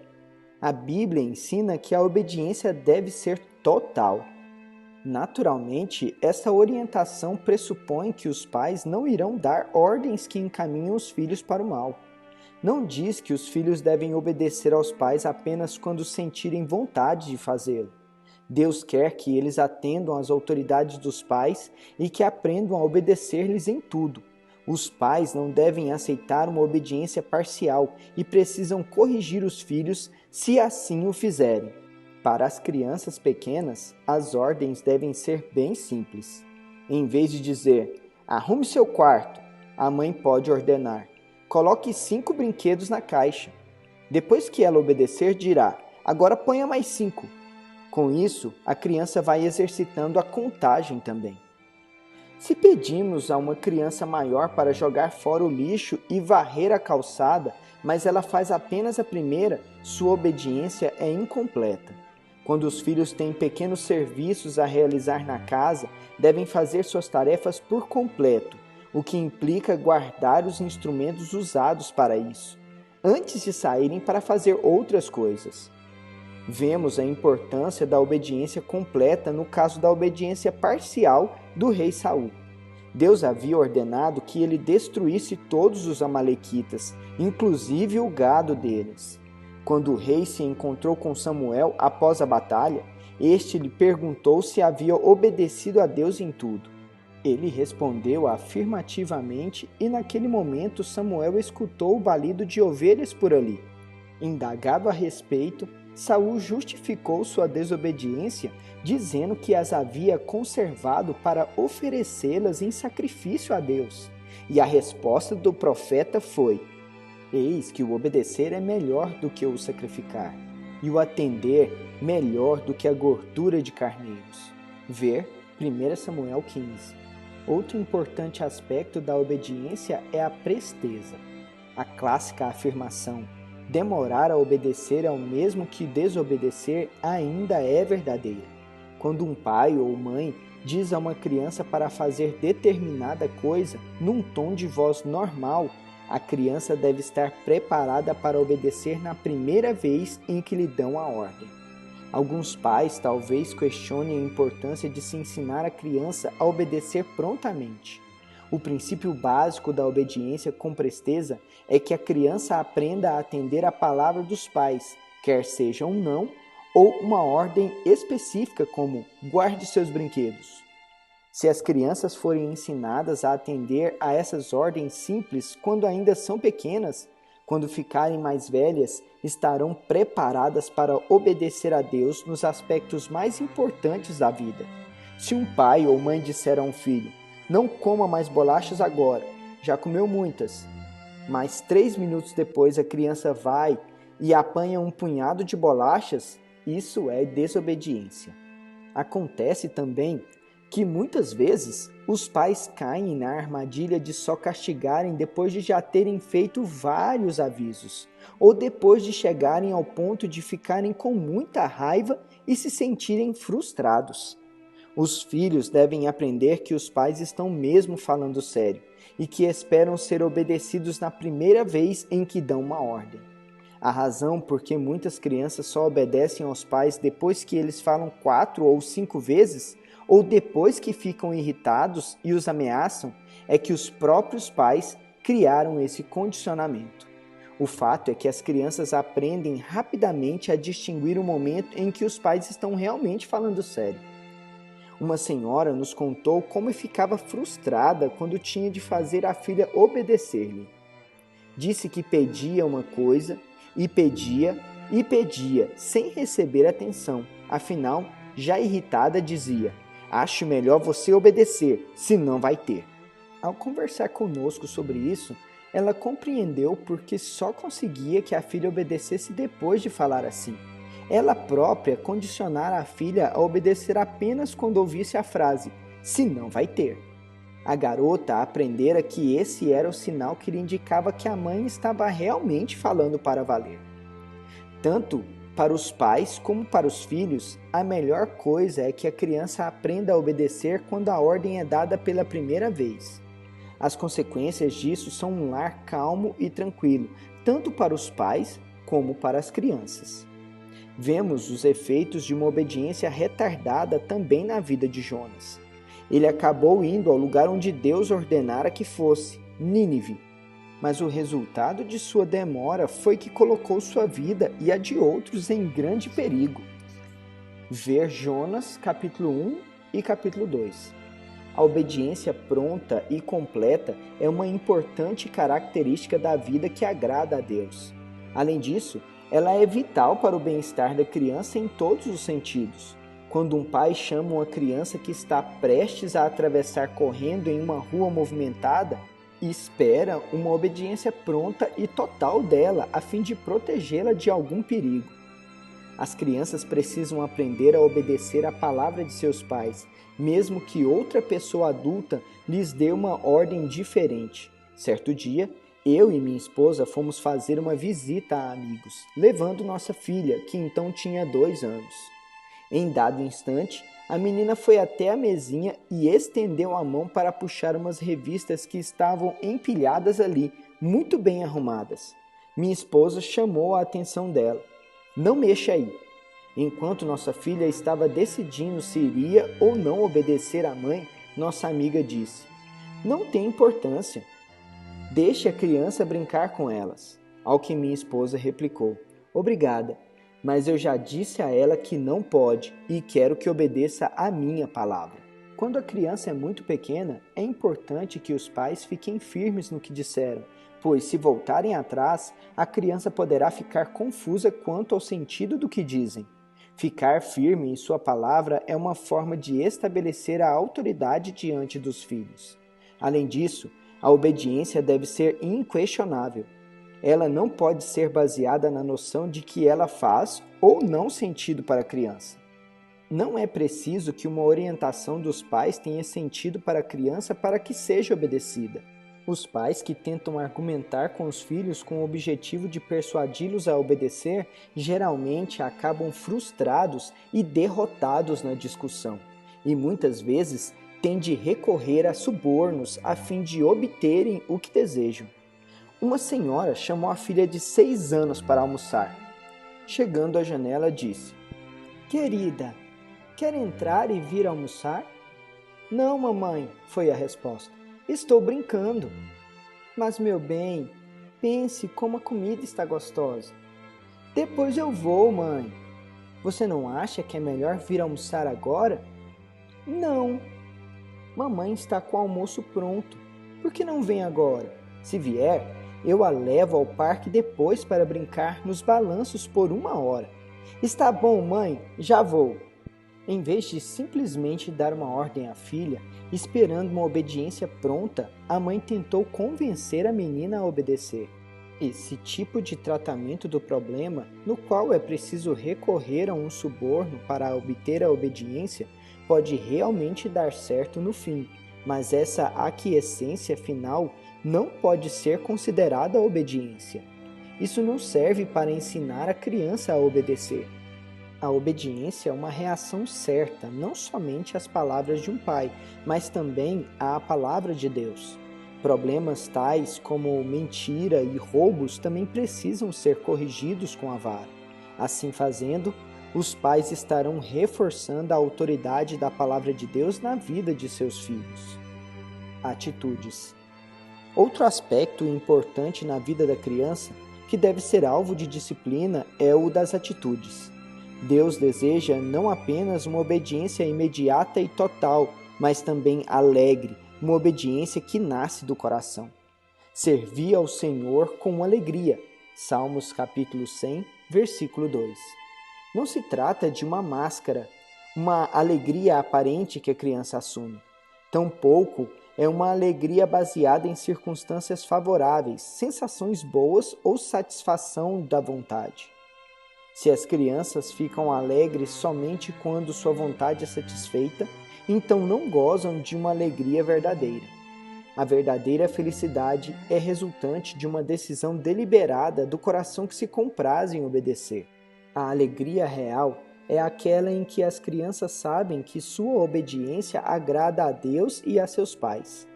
S1: A Bíblia ensina que a obediência deve ser total. Naturalmente, essa orientação pressupõe que os pais não irão dar ordens que encaminham os filhos para o mal. Não diz que os filhos devem obedecer aos pais apenas quando sentirem vontade de fazê-lo. Deus quer que eles atendam às autoridades dos pais e que aprendam a obedecer-lhes em tudo. Os pais não devem aceitar uma obediência parcial e precisam corrigir os filhos se assim o fizerem. Para as crianças pequenas, as ordens devem ser bem simples. Em vez de dizer, arrume seu quarto, a mãe pode ordenar, coloque 5 brinquedos na caixa. Depois que ela obedecer, dirá, agora ponha mais 5. Com isso, a criança vai exercitando a contagem também. Se pedimos a uma criança maior para jogar fora o lixo e varrer a calçada, mas ela faz apenas a primeira, sua obediência é incompleta. Quando os filhos têm pequenos serviços a realizar na casa, devem fazer suas tarefas por completo, o que implica guardar os instrumentos usados para isso, antes de saírem para fazer outras coisas. Vemos a importância da obediência completa no caso da obediência parcial do rei Saul.
S2: Deus havia ordenado que ele destruísse todos os amalequitas, inclusive o gado deles. Quando o rei se encontrou com Samuel após a batalha, este lhe perguntou se havia obedecido a Deus em tudo. Ele respondeu afirmativamente e naquele momento Samuel escutou o balido de ovelhas por ali. Indagado a respeito, Saul justificou sua desobediência dizendo que as havia conservado para oferecê-las em sacrifício a Deus. E a resposta do profeta foi: eis que o obedecer é melhor do que o sacrificar, e o atender melhor do que a gordura de carneiros. Ver 1 Samuel 15. Outro importante aspecto da obediência é a presteza. A clássica afirmação demorar a obedecer é o mesmo que desobedecer ainda é verdadeira. Quando um pai ou mãe diz a uma criança para fazer determinada coisa num tom de voz normal, a criança deve estar preparada para obedecer na primeira vez em que lhe dão a ordem. Alguns pais talvez questionem a importância de se ensinar a criança a obedecer prontamente. O princípio básico da obediência com presteza é que a criança aprenda a atender a palavra dos pais, quer seja um não ou uma ordem específica como guarde seus brinquedos. Se as crianças forem ensinadas a atender a essas ordens simples quando ainda são pequenas, quando ficarem mais velhas, estarão preparadas para obedecer a Deus nos aspectos mais importantes da vida. Se um pai ou mãe disser a um filho: não coma mais bolachas agora, já comeu muitas, mas 3 minutos depois a criança vai e apanha um punhado de bolachas, isso é desobediência. Acontece também que muitas vezes os pais caem na armadilha de só castigarem depois de já terem feito vários avisos, ou depois de chegarem ao ponto de ficarem com muita raiva e se sentirem frustrados. Os filhos devem aprender que os pais estão mesmo falando sério e que esperam ser obedecidos na primeira vez em que dão uma ordem. A razão por que muitas crianças só obedecem aos pais depois que eles falam 4 ou 5 vezes, ou depois que ficam irritados e os ameaçam, é que os próprios pais criaram esse condicionamento. O fato é que as crianças aprendem rapidamente a distinguir o momento em que os pais estão realmente falando sério. Uma senhora nos contou como ficava frustrada quando tinha de fazer a filha obedecer-lhe. Disse que pedia uma coisa e pedia, sem receber atenção. Afinal, já irritada, dizia: acho melhor você obedecer, senão vai ter. Ao conversar conosco sobre isso, ela compreendeu porque só conseguia que a filha obedecesse depois de falar assim. Ela própria condicionara a filha a obedecer apenas quando ouvisse a frase, senão vai ter. A garota aprendera que esse era o sinal que lhe indicava que a mãe estava realmente falando para valer. Tanto para os pais como para os filhos, a melhor coisa é que a criança aprenda a obedecer quando a ordem é dada pela primeira vez. As consequências disso são um lar calmo e tranquilo, tanto para os pais como para as crianças. Vemos os efeitos de uma obediência retardada também na vida de Jonas. Ele acabou indo ao lugar onde Deus ordenara que fosse, Nínive. Mas o resultado de sua demora foi que colocou sua vida e a de outros em grande perigo. Ver Jonas, capítulo 1 e capítulo 2. A obediência pronta e completa é uma importante característica da vida que agrada a Deus. Além disso, ela é vital para o bem-estar da criança em todos os sentidos. Quando um pai chama uma criança que está prestes a atravessar correndo em uma rua movimentada, espera uma obediência pronta e total dela, a fim de protegê-la de algum perigo. As crianças precisam aprender a obedecer à palavra de seus pais, mesmo que outra pessoa adulta lhes dê uma ordem diferente. Certo dia, eu e minha esposa fomos fazer uma visita a amigos, levando nossa filha, que então tinha 2 anos. Em dado instante, a menina foi até a mesinha e estendeu a mão para puxar umas revistas que estavam empilhadas ali, muito bem arrumadas. Minha esposa chamou a atenção dela. Não mexa aí. Enquanto nossa filha estava decidindo se iria ou não obedecer à mãe, nossa amiga disse: não tem importância. Deixe a criança brincar com elas. Ao que minha esposa replicou: obrigada, mas eu já disse a ela que não pode e quero que obedeça à minha palavra. Quando a criança é muito pequena, é importante que os pais fiquem firmes no que disseram, pois se voltarem atrás, a criança poderá ficar confusa quanto ao sentido do que dizem. Ficar firme em sua palavra é uma forma de estabelecer a autoridade diante dos filhos. Além disso, a obediência deve ser inquestionável. Ela não pode ser baseada na noção de que ela faz ou não sentido para a criança. Não é preciso que uma orientação dos pais tenha sentido para a criança para que seja obedecida. Os pais que tentam argumentar com os filhos com o objetivo de persuadi-los a obedecer geralmente acabam frustrados e derrotados na discussão, e muitas vezes têm de recorrer a subornos a fim de obterem o que desejam. Uma senhora chamou a filha de 6 anos para almoçar. Chegando à janela, disse: "Querida, quer entrar e vir almoçar?" "Não, mamãe", foi a resposta. "Estou brincando." "Mas, meu bem, pense como a comida está gostosa." "Depois eu vou, mãe." "Você não acha que é melhor vir almoçar agora?" "Não. Mamãe está com o almoço pronto. Por que não vem agora? Se vier, eu a levo ao parque depois para brincar nos balanços por 1 hora." "Está bom, mãe, já vou." Em vez de simplesmente dar uma ordem à filha, esperando uma obediência pronta, a mãe tentou convencer a menina a obedecer. Esse tipo de tratamento do problema, no qual é preciso recorrer a um suborno para obter a obediência, pode realmente dar certo no fim, mas essa aquiescência final não pode ser considerada obediência. Isso não serve para ensinar a criança a obedecer. A obediência é uma reação certa, não somente às palavras de um pai, mas também à palavra de Deus. Problemas tais como mentira e roubos também precisam ser corrigidos com a vara. Assim fazendo, os pais estarão reforçando a autoridade da palavra de Deus na vida de seus filhos. Atitudes. Outro aspecto importante na vida da criança, que deve ser alvo de disciplina, é o das atitudes. Deus deseja não apenas uma obediência imediata e total, mas também alegre, uma obediência que nasce do coração. Servi ao Senhor com alegria. Salmos capítulo 100, versículo 2. Não se trata de uma máscara, uma alegria aparente que a criança assume. Tampouco é uma alegria baseada em circunstâncias favoráveis, sensações boas ou satisfação da vontade. Se as crianças ficam alegres somente quando sua vontade é satisfeita, então não gozam de uma alegria verdadeira. A verdadeira felicidade é resultante de uma decisão deliberada do coração que se compraz em obedecer. A alegria real é aquela em que as crianças sabem que sua obediência agrada a Deus e a seus pais.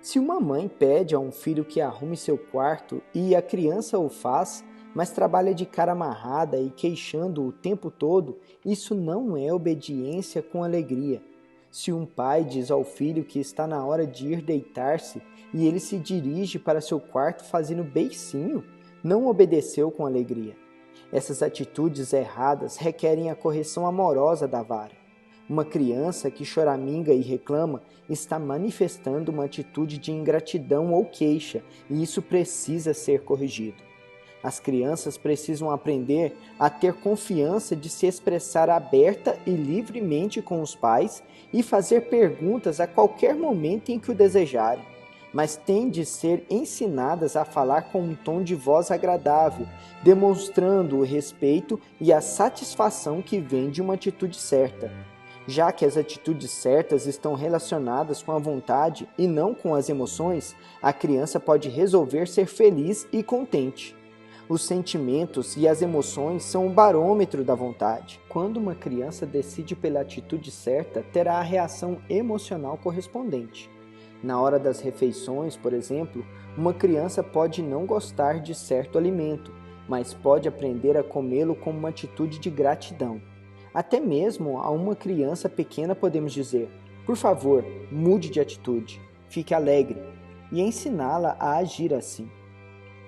S2: Se uma mãe pede a um filho que arrume seu quarto e a criança o faz, mas trabalha de cara amarrada e queixando o tempo todo, isso não é obediência com alegria. Se um pai diz ao filho que está na hora de ir deitar-se e ele se dirige para seu quarto fazendo beicinho, não obedeceu com alegria. Essas atitudes erradas requerem a correção amorosa da vara. Uma criança que choraminga e reclama está manifestando uma atitude de ingratidão ou queixa, e isso precisa ser corrigido. As crianças precisam aprender a ter confiança de se expressar aberta e livremente com os pais e fazer perguntas a qualquer momento em que o desejarem, mas têm de ser ensinadas a falar com um tom de voz agradável, demonstrando o respeito e a satisfação que vem de uma atitude certa. Já que as atitudes certas estão relacionadas com a vontade e não com as emoções, a criança pode resolver ser feliz e contente. Os sentimentos e as emoções são o barômetro da vontade. Quando uma criança decide pela atitude certa, terá a reação emocional correspondente. Na hora das refeições, por exemplo, uma criança pode não gostar de certo alimento, mas pode aprender a comê-lo com uma atitude de gratidão. Até mesmo a uma criança pequena podemos dizer: "Por favor, mude de atitude." fique alegre e ensiná-la a agir assim.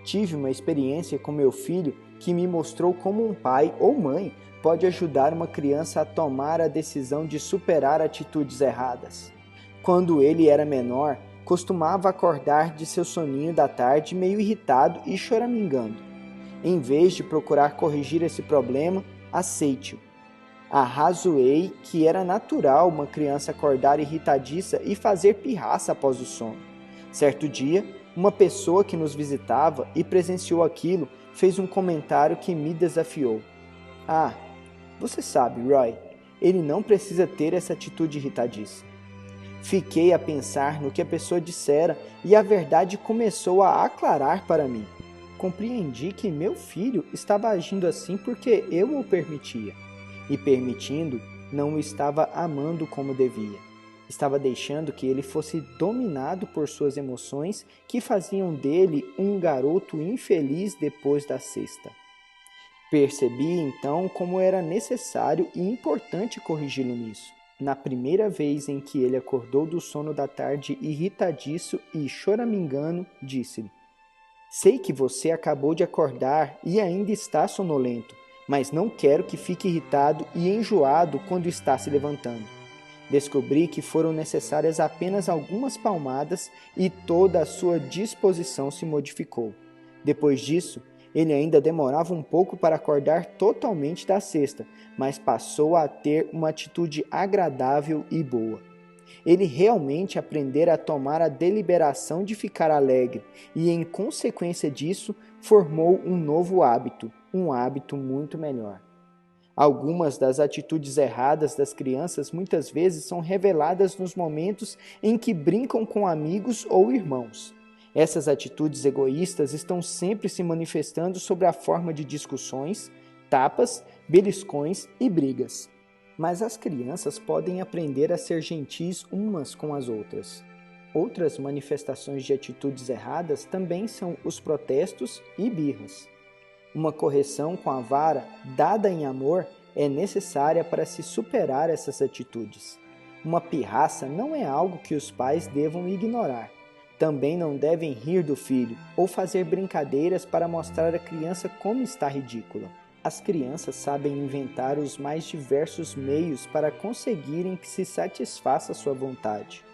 S2: Tive uma experiência com meu filho que me mostrou como um pai ou mãe pode ajudar uma criança a tomar a decisão de superar atitudes erradas. Quando ele era menor, costumava acordar de seu soninho da tarde meio irritado e choramingando. Em vez de procurar corrigir esse problema, aceite-o. Arrazoei que era natural uma criança acordar irritadiça e fazer pirraça após o sono. Certo dia, uma pessoa que nos visitava e presenciou aquilo fez um comentário que me desafiou. Ah, você sabe, Roy, ele não precisa ter essa atitude irritadiça. Fiquei a pensar no que a pessoa dissera e a verdade começou a aclarar para mim. Compreendi que meu filho estava agindo assim porque eu o permitia. E permitindo, não o estava amando como devia. Estava deixando que ele fosse dominado por suas emoções que faziam dele um garoto infeliz depois da sexta. Percebi então como era necessário e importante corrigi-lo nisso. Na primeira vez em que ele acordou do sono da tarde irritadiço e choramingando, disse-lhe: sei que você acabou de acordar e ainda está sonolento, mas não quero que fique irritado e enjoado quando está se levantando. Descobri que foram necessárias apenas algumas palmadas e toda a sua disposição se modificou. Depois disso, ele ainda demorava um pouco para acordar totalmente da sesta, mas passou a ter uma atitude agradável e boa. Ele realmente aprendera a tomar a deliberação de ficar alegre e, em consequência disso, formou um novo hábito, um hábito muito melhor. Algumas das atitudes erradas das crianças muitas vezes são reveladas nos momentos em que brincam com amigos ou irmãos. Essas atitudes egoístas estão sempre se manifestando sob a forma de discussões, tapas, beliscões e brigas. Mas as crianças podem aprender a ser gentis umas com as outras. Outras manifestações de atitudes erradas também são os protestos e birras. Uma correção com a vara, dada em amor, é necessária para se superar essas atitudes. Uma pirraça não é algo que os pais devam ignorar. Também não devem rir do filho ou fazer brincadeiras para mostrar à criança como está ridícula. As crianças sabem inventar os mais diversos meios para conseguirem que se satisfaça sua vontade.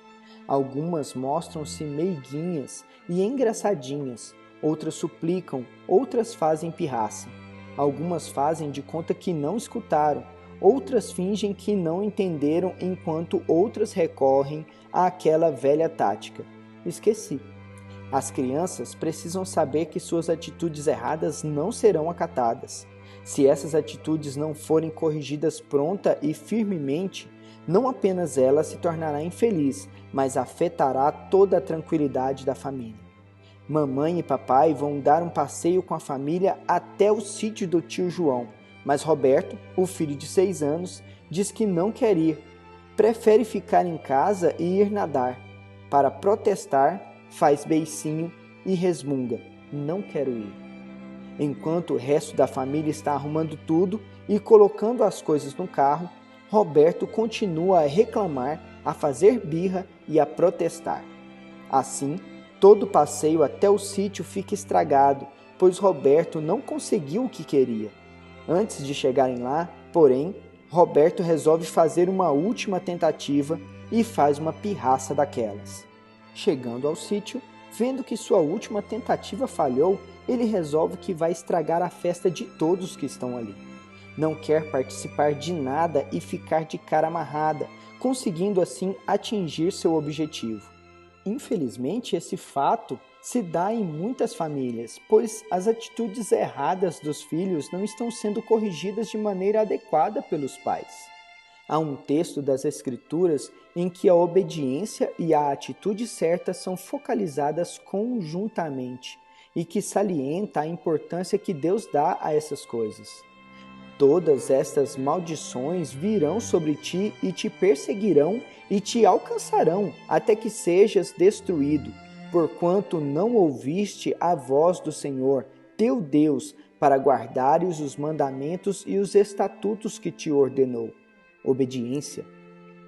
S2: Algumas mostram-se meiguinhas e engraçadinhas, outras suplicam, outras fazem pirraça. Algumas fazem de conta que não escutaram, outras fingem que não entenderam, enquanto outras recorrem àquela velha tática: esqueci. As crianças precisam saber que suas atitudes erradas não serão acatadas. Se essas atitudes não forem corrigidas pronta e firmemente, não apenas ela se tornará infeliz, mas afetará toda a tranquilidade da família. Mamãe e papai vão dar um passeio com a família até o sítio do tio João, mas Roberto, o filho de 6 anos, diz que não quer ir. Prefere ficar em casa e ir nadar. Para protestar, faz beicinho e resmunga: não quero ir. Enquanto o resto da família está arrumando tudo e colocando as coisas no carro, Roberto continua a reclamar, a fazer birra e a protestar. Assim, todo o passeio até o sítio fica estragado, pois Roberto não conseguiu o que queria. Antes de chegarem lá, porém, Roberto resolve fazer uma última tentativa e faz uma pirraça daquelas. Chegando ao sítio, vendo que sua última tentativa falhou, ele resolve que vai estragar a festa de todos que estão ali. Não quer participar de nada e ficar de cara amarrada, conseguindo assim atingir seu objetivo. Infelizmente, esse fato se dá em muitas famílias, pois as atitudes erradas dos filhos não estão sendo corrigidas de maneira adequada pelos pais. Há um texto das Escrituras em que a obediência e a atitude certa são focalizadas conjuntamente e que salienta a importância que Deus dá a essas coisas. Todas estas maldições virão sobre ti e te perseguirão e te alcançarão até que sejas destruído, porquanto não ouviste a voz do Senhor, teu Deus, para guardares os mandamentos e os estatutos que te ordenou. Obediência.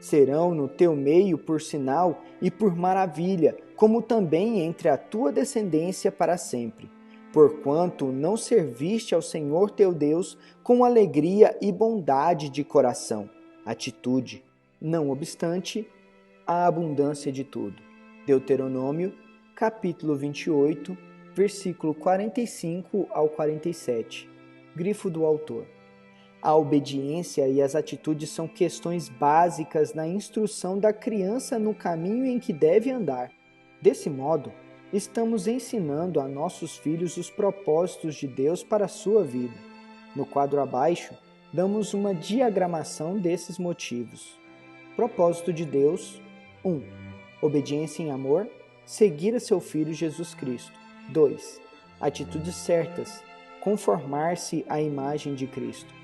S2: Serão no teu meio por sinal e por maravilha, como também entre a tua descendência para sempre. Porquanto não serviste ao Senhor teu Deus com alegria e bondade de coração. Atitude. Não obstante, a abundância de tudo. Deuteronômio, capítulo 28, versículo 45 ao 47. Grifo do autor. A obediência e as atitudes são questões básicas na instrução da criança no caminho em que deve andar. Desse modo, estamos ensinando a nossos filhos os propósitos de Deus para a sua vida. No quadro abaixo, damos uma diagramação desses motivos. Propósito de Deus: 1. Obediência em amor, seguir a seu Filho Jesus Cristo. 2. Atitudes certas, conformar-se à imagem de Cristo.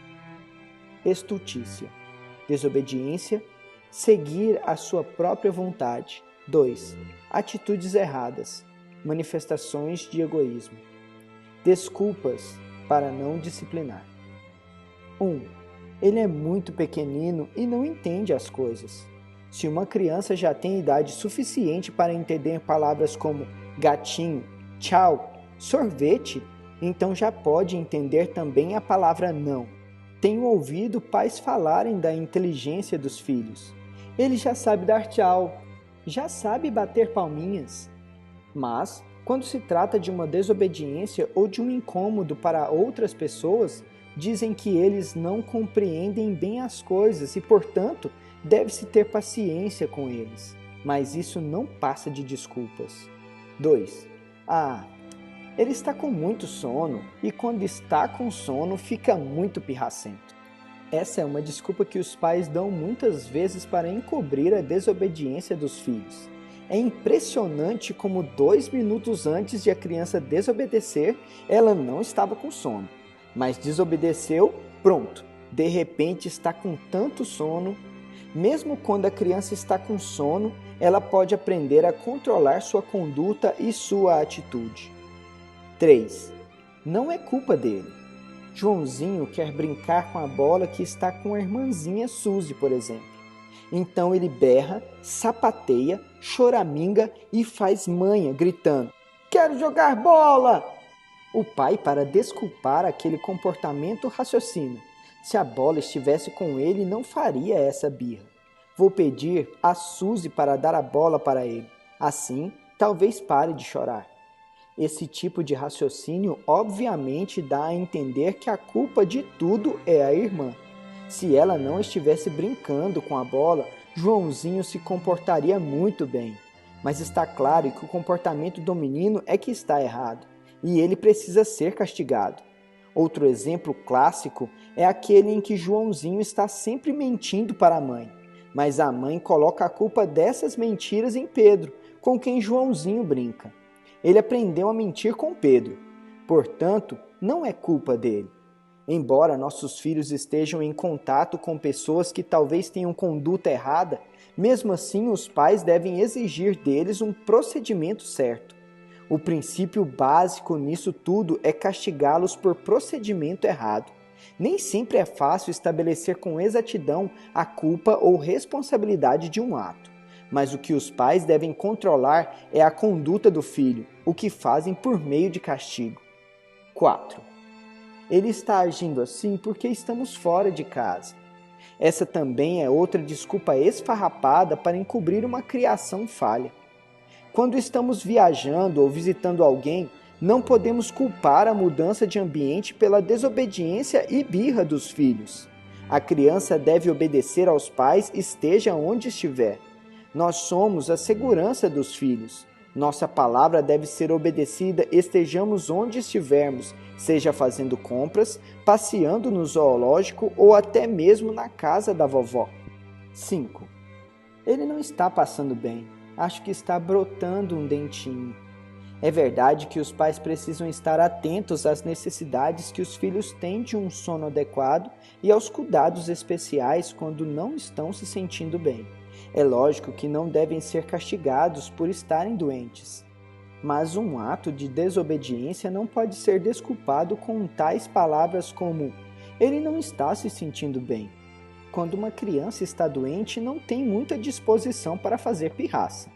S2: Estultícia. Desobediência, seguir a sua própria vontade. 2. Atitudes erradas, manifestações de egoísmo. Desculpas para não disciplinar. 1. Ele é muito pequenino e não entende as coisas. Se uma criança já tem idade suficiente para entender palavras como gatinho, tchau, sorvete, então já pode entender também a palavra não. Tenho ouvido pais falarem da inteligência dos filhos. Ele já sabe dar tchau, já sabe bater palminhas. Mas, quando se trata de uma desobediência ou de um incômodo para outras pessoas, dizem que eles não compreendem bem as coisas e, portanto, deve-se ter paciência com eles. Mas isso não passa de desculpas. 2. Ele está com muito sono e quando está com sono fica muito pirracento. Essa é uma desculpa que os pais dão muitas vezes para encobrir a desobediência dos filhos. É impressionante como 2 minutos antes de a criança desobedecer, ela não estava com sono. Mas desobedeceu, pronto, de repente está com tanto sono. Mesmo quando a criança está com sono, ela pode aprender a controlar sua conduta e sua atitude. 3. Não é culpa dele. Joãozinho quer brincar com a bola que está com a irmãzinha Suzy, por exemplo. Então ele berra, sapateia, choraminga e faz manha, gritando: "Quero jogar bola!" O pai, para desculpar aquele comportamento, raciocina: se a bola estivesse com ele, não faria essa birra. Vou pedir a Suzy para dar a bola para ele. Assim, talvez pare de chorar. Esse tipo de raciocínio obviamente dá a entender que a culpa de tudo é a irmã. Se ela não estivesse brincando com a bola, Joãozinho se comportaria muito bem. Mas está claro que o comportamento do menino é que está errado, e ele precisa ser castigado. Outro exemplo clássico é aquele em que Joãozinho está sempre mentindo para a mãe, mas a mãe coloca a culpa dessas mentiras em Pedro, com quem Joãozinho brinca. Ele aprendeu a mentir com Pedro, portanto, não é culpa dele. Embora nossos filhos estejam em contato com pessoas que talvez tenham conduta errada, mesmo assim os pais devem exigir deles um procedimento certo. O princípio básico nisso tudo é castigá-los por procedimento errado. Nem sempre é fácil estabelecer com exatidão a culpa ou responsabilidade de um ato. Mas o que os pais devem controlar é a conduta do filho, o que fazem por meio de castigo. 4. Ele está agindo assim porque estamos fora de casa. Essa também é outra desculpa esfarrapada para encobrir uma criação falha. Quando estamos viajando ou visitando alguém, não podemos culpar a mudança de ambiente pela desobediência e birra dos filhos. A criança deve obedecer aos pais, esteja onde estiver. Nós somos a segurança dos filhos. Nossa palavra deve ser obedecida estejamos onde estivermos, seja fazendo compras, passeando no zoológico ou até mesmo na casa da vovó. 5. Ele não está passando bem. Acho que está brotando um dentinho. É verdade que os pais precisam estar atentos às necessidades que os filhos têm de um sono adequado e aos cuidados especiais quando não estão se sentindo bem. É lógico que não devem ser castigados por estarem doentes. Mas um ato de desobediência não pode ser desculpado com tais palavras como: ele não está se sentindo bem. quando uma criança está doente, não tem muita disposição para fazer pirraça.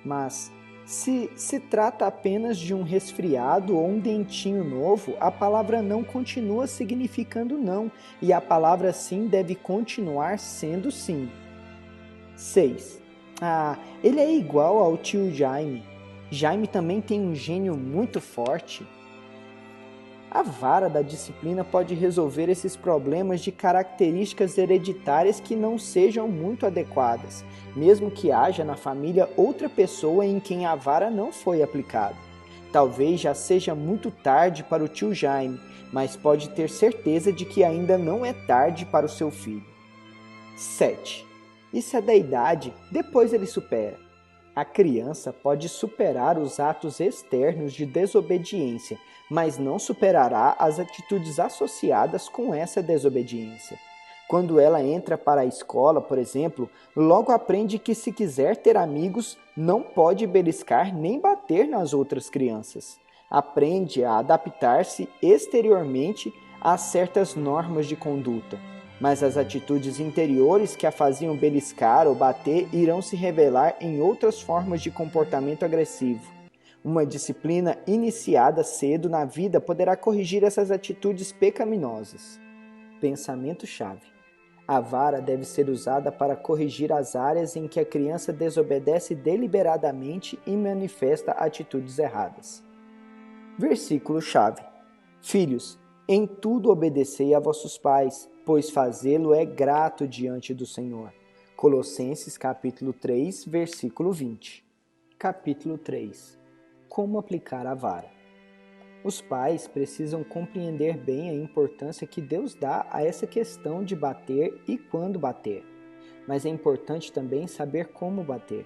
S2: Mas, se trata apenas de um resfriado ou um dentinho novo, a palavra não continua significando não, e a palavra sim deve continuar sendo sim. 6. Ele é igual ao tio Jaime. Jaime também tem um gênio muito forte. A vara da disciplina pode resolver esses problemas de características hereditárias que não sejam muito adequadas, mesmo que haja na família outra pessoa em quem a vara não foi aplicada. Talvez já seja muito tarde para o tio Jaime, mas pode ter certeza de que ainda não é tarde para o seu filho. 7. Isso é da idade, depois ele supera. A criança pode superar os atos externos de desobediência, mas não superará as atitudes associadas com essa desobediência. Quando ela entra para a escola, por exemplo, logo aprende que se quiser ter amigos, não pode beliscar nem bater nas outras crianças. Aprende a adaptar-se exteriormente a certas normas de conduta. Mas as atitudes interiores que a faziam beliscar ou bater irão se revelar em outras formas de comportamento agressivo. Uma disciplina iniciada cedo na vida poderá corrigir essas atitudes pecaminosas. Pensamento-chave. A vara deve ser usada para corrigir as áreas em que a criança desobedece deliberadamente e manifesta atitudes erradas. Versículo-chave. Filhos, em tudo obedecei a vossos pais, pois fazê-lo é grato diante do Senhor. Colossenses capítulo 3, versículo 20. Capítulo 3. Como aplicar a vara? Os pais precisam compreender bem a importância que Deus dá a essa questão de bater e quando bater. Mas é importante também saber como bater.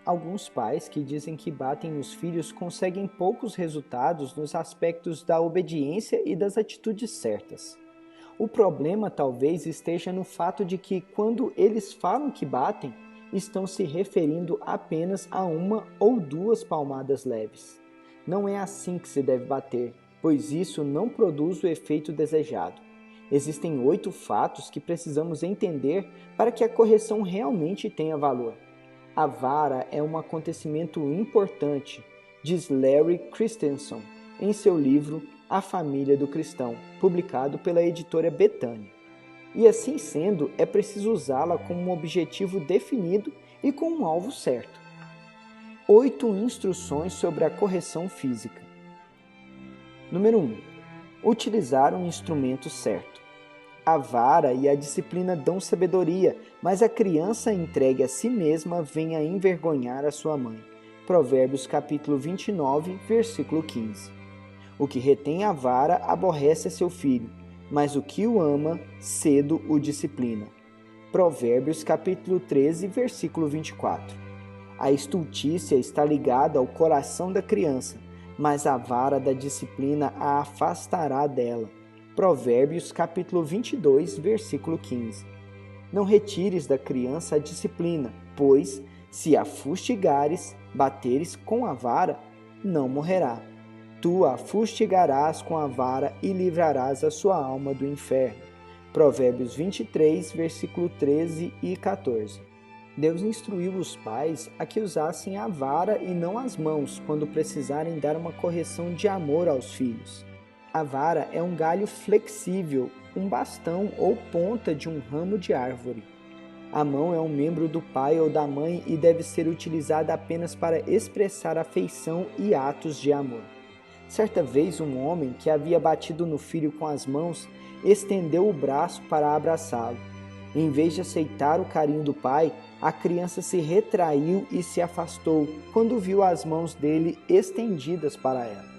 S2: Alguns pais que dizem que batem nos filhos conseguem poucos resultados nos aspectos da obediência e das atitudes certas. O problema talvez esteja no fato de que, quando eles falam que batem, estão se referindo apenas a uma ou duas palmadas leves. Não é assim que se deve bater, pois isso não produz o efeito desejado. Existem 8 fatos que precisamos entender para que a correção realmente tenha valor. A vara é um acontecimento importante, diz Larry Christensen em seu livro A Família do Cristão, publicado pela editora Betânia. E assim sendo, é preciso usá-la com um objetivo definido e com um alvo certo. 8 instruções sobre a correção física. Número 1. Utilizar um instrumento certo. A vara e a disciplina dão sabedoria, mas a criança entregue a si mesma vem a envergonhar a sua mãe. Provérbios capítulo 29, versículo 15. O que retém a vara aborrece a seu filho, mas o que o ama, cedo o disciplina. Provérbios capítulo 13, versículo 24. A estultícia está ligada ao coração da criança, mas a vara da disciplina a afastará dela. Provérbios capítulo 22, versículo 15. Não retires da criança a disciplina, pois, se a fustigares, bateres com a vara, não morrerá. Tu a fustigarás com a vara e livrarás a sua alma do inferno. Provérbios 23, versículo 13 e 14. Deus instruiu os pais a que usassem a vara e não as mãos quando precisarem dar uma correção de amor aos filhos. A vara é um galho flexível, um bastão ou ponta de um ramo de árvore. A mão é um membro do pai ou da mãe e deve ser utilizada apenas para expressar afeição e atos de amor. Certa vez, um homem que havia batido no filho com as mãos estendeu o braço para abraçá-lo. Em vez de aceitar o carinho do pai, a criança se retraiu e se afastou quando viu as mãos dele estendidas para ela.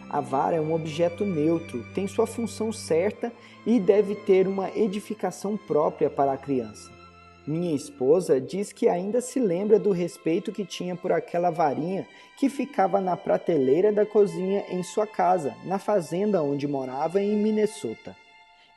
S2: A vara é um objeto neutro, tem sua função certa e deve ter uma edificação própria para a criança. Minha esposa diz que ainda se lembra do respeito que tinha por aquela varinha que ficava na prateleira da cozinha em sua casa, na fazenda onde morava em Minnesota.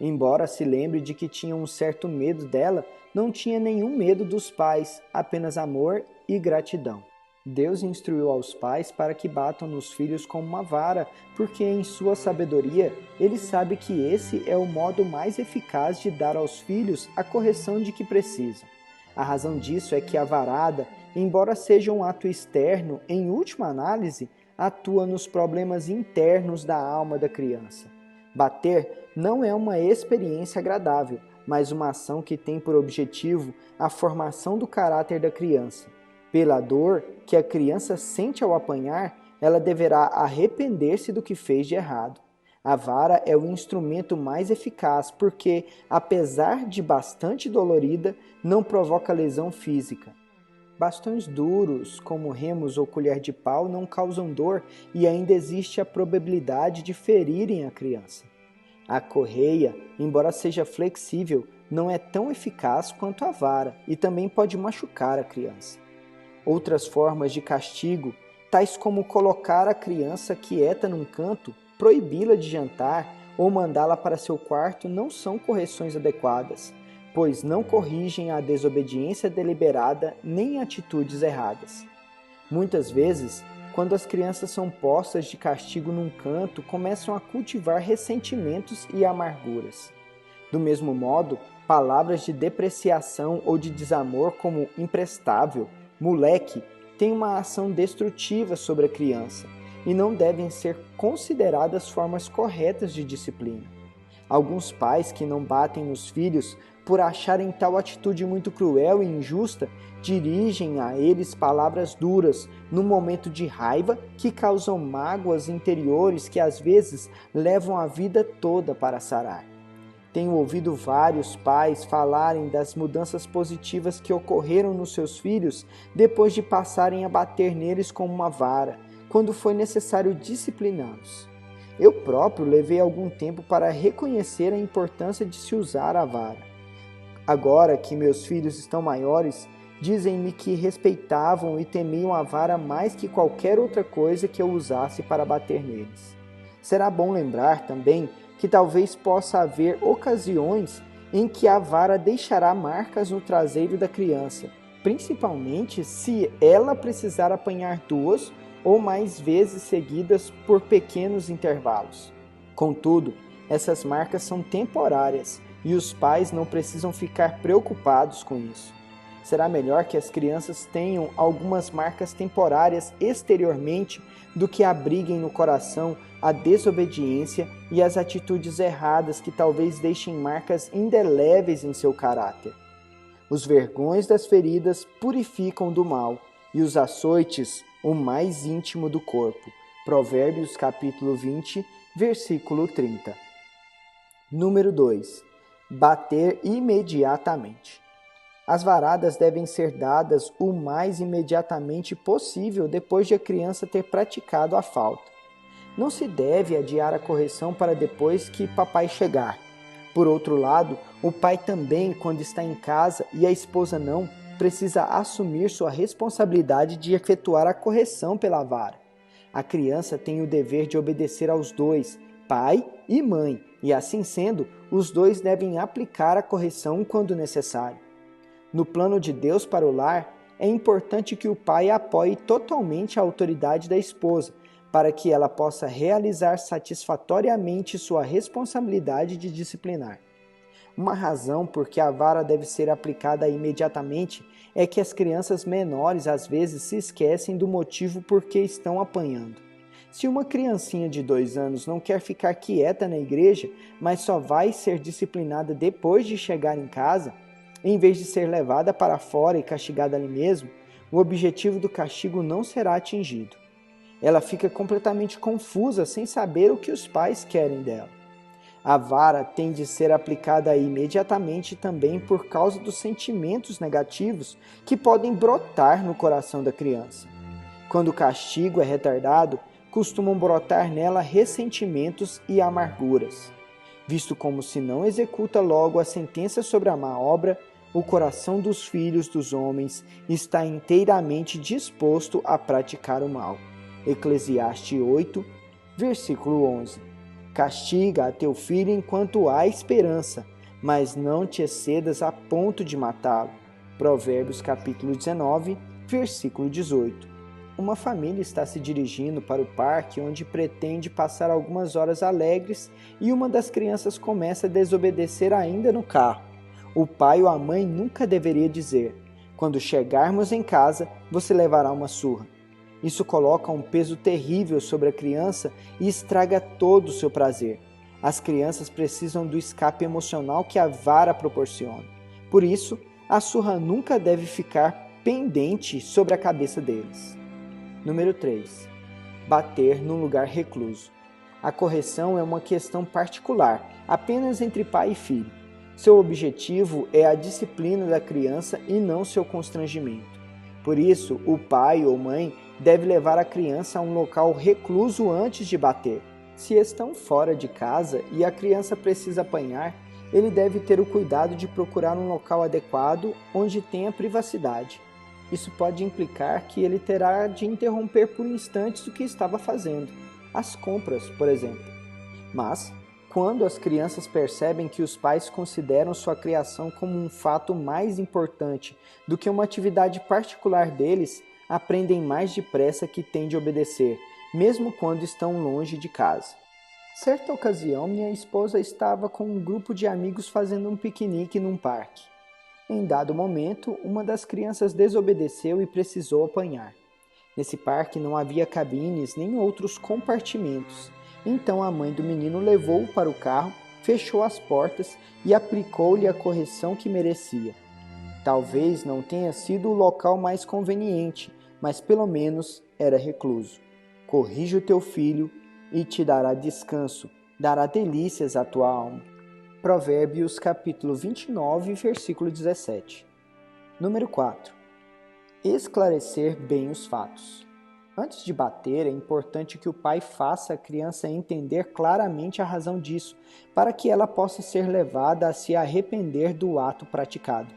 S2: Embora se lembre de que tinha um certo medo dela, não tinha nenhum medo dos pais, apenas amor e gratidão. Deus instruiu aos pais para que batam nos filhos com uma vara, porque em sua sabedoria ele sabe que esse é o modo mais eficaz de dar aos filhos a correção de que precisam. A razão disso é que a varada, embora seja um ato externo, em última análise, atua nos problemas internos da alma da criança. Bater não é uma experiência agradável, mas uma ação que tem por objetivo a formação do caráter da criança. Pela dor que a criança sente ao apanhar, ela deverá arrepender-se do que fez de errado. A vara é o instrumento mais eficaz porque, apesar de bastante dolorida, não provoca lesão física. Bastões duros, como remos ou colher de pau, não causam dor e ainda existe a probabilidade de ferirem a criança. A correia, embora seja flexível, não é tão eficaz quanto a vara e também pode machucar a criança. Outras formas de castigo, tais como colocar a criança quieta num canto, proibi-la de jantar ou mandá-la para seu quarto, não são correções adequadas, pois não corrigem a desobediência deliberada nem atitudes erradas. Muitas vezes, quando as crianças são postas de castigo num canto, começam a cultivar ressentimentos e amarguras. Do mesmo modo, palavras de depreciação ou de desamor como imprestável, moleque, têm uma ação destrutiva sobre a criança e não devem ser consideradas formas corretas de disciplina. Alguns pais que não batem nos filhos por acharem tal atitude muito cruel e injusta, dirigem a eles palavras duras num momento de raiva que causam mágoas interiores que às vezes levam a vida toda para sarar. Tenho ouvido vários pais falarem das mudanças positivas que ocorreram nos seus filhos depois de passarem a bater neles com uma vara, quando foi necessário discipliná-los. Eu próprio levei algum tempo para reconhecer a importância de se usar a vara. Agora que meus filhos estão maiores, dizem-me que respeitavam e temiam a vara mais que qualquer outra coisa que eu usasse para bater neles. Será bom lembrar também que talvez possa haver ocasiões em que a vara deixará marcas no traseiro da criança, principalmente se ela precisar apanhar 2 ou mais vezes seguidas por pequenos intervalos. Contudo, essas marcas são temporárias e os pais não precisam ficar preocupados com isso. Será melhor que as crianças tenham algumas marcas temporárias exteriormente do que abriguem no coração a desobediência e as atitudes erradas que talvez deixem marcas indeléveis em seu caráter. Os vergões das feridas purificam do mal e os açoites o mais íntimo do corpo. Provérbios capítulo 20, versículo 30. Número 2. Bater imediatamente. As varadas devem ser dadas o mais imediatamente possível depois de a criança ter praticado a falta. Não se deve adiar a correção para depois que papai chegar. Por outro lado, o pai também, quando está em casa e a esposa não, precisa assumir sua responsabilidade de efetuar a correção pela vara. A criança tem o dever de obedecer aos dois, pai e mãe, e assim sendo, os dois devem aplicar a correção quando necessário. No plano de Deus para o lar, é importante que o pai apoie totalmente a autoridade da esposa, para que ela possa realizar satisfatoriamente sua responsabilidade de disciplinar. Uma razão por que a vara deve ser aplicada imediatamente é que as crianças menores às vezes se esquecem do motivo por que estão apanhando. Se uma criancinha de 2 anos não quer ficar quieta na igreja, mas só vai ser disciplinada depois de chegar em casa, em vez de ser levada para fora e castigada ali mesmo, o objetivo do castigo não será atingido. Ela fica completamente confusa sem saber o que os pais querem dela. A vara tem de ser aplicada imediatamente também por causa dos sentimentos negativos que podem brotar no coração da criança. Quando o castigo é retardado, costumam brotar nela ressentimentos e amarguras. Visto como se não executa logo a sentença sobre a má obra, o coração dos filhos dos homens está inteiramente disposto a praticar o mal. Eclesiastes 8, versículo 11. Castiga a teu filho enquanto há esperança, mas não te excedas a ponto de matá-lo. Provérbios capítulo 19, versículo 18. uma família está se dirigindo para o parque onde pretende passar algumas horas alegres e uma das crianças começa a desobedecer ainda no carro. O pai ou a mãe nunca deveria dizer: "Quando chegarmos em casa, você levará uma surra." Isso coloca um peso terrível sobre a criança e estraga todo o seu prazer. As crianças precisam do escape emocional que a vara proporciona. Por isso, a surra nunca deve ficar pendente sobre a cabeça deles. Número 3. Bater num lugar recluso. A correção é uma questão particular, apenas entre pai e filho. Seu objetivo é a disciplina da criança e não seu constrangimento. Por isso, o pai ou mãe deve levar a criança a um local recluso antes de bater. Se estão fora de casa e a criança precisa apanhar, ele deve ter o cuidado de procurar um local adequado onde tenha privacidade. Isso pode implicar que ele terá de interromper por instantes o que estava fazendo, as compras, por exemplo. Mas, quando as crianças percebem que os pais consideram sua criação como um fato mais importante do que uma atividade particular deles, aprendem mais depressa que têm de obedecer, mesmo quando estão longe de casa. Certa ocasião, minha esposa estava com um grupo de amigos fazendo um piquenique num parque. Em dado momento, uma das crianças desobedeceu e precisou apanhar. Nesse parque não havia cabines nem outros compartimentos, então a mãe do menino levou-o para o carro, fechou as portas e aplicou-lhe a correção que merecia. Talvez não tenha sido o local mais conveniente, mas pelo menos era recluso. Corrige o teu filho e te dará descanso, dará delícias à tua alma. Provérbios capítulo 29, versículo 17. Número 4. Esclarecer bem os fatos. Antes de bater, é importante que o pai faça a criança entender claramente a razão disso, para que ela possa ser levada a se arrepender do ato praticado.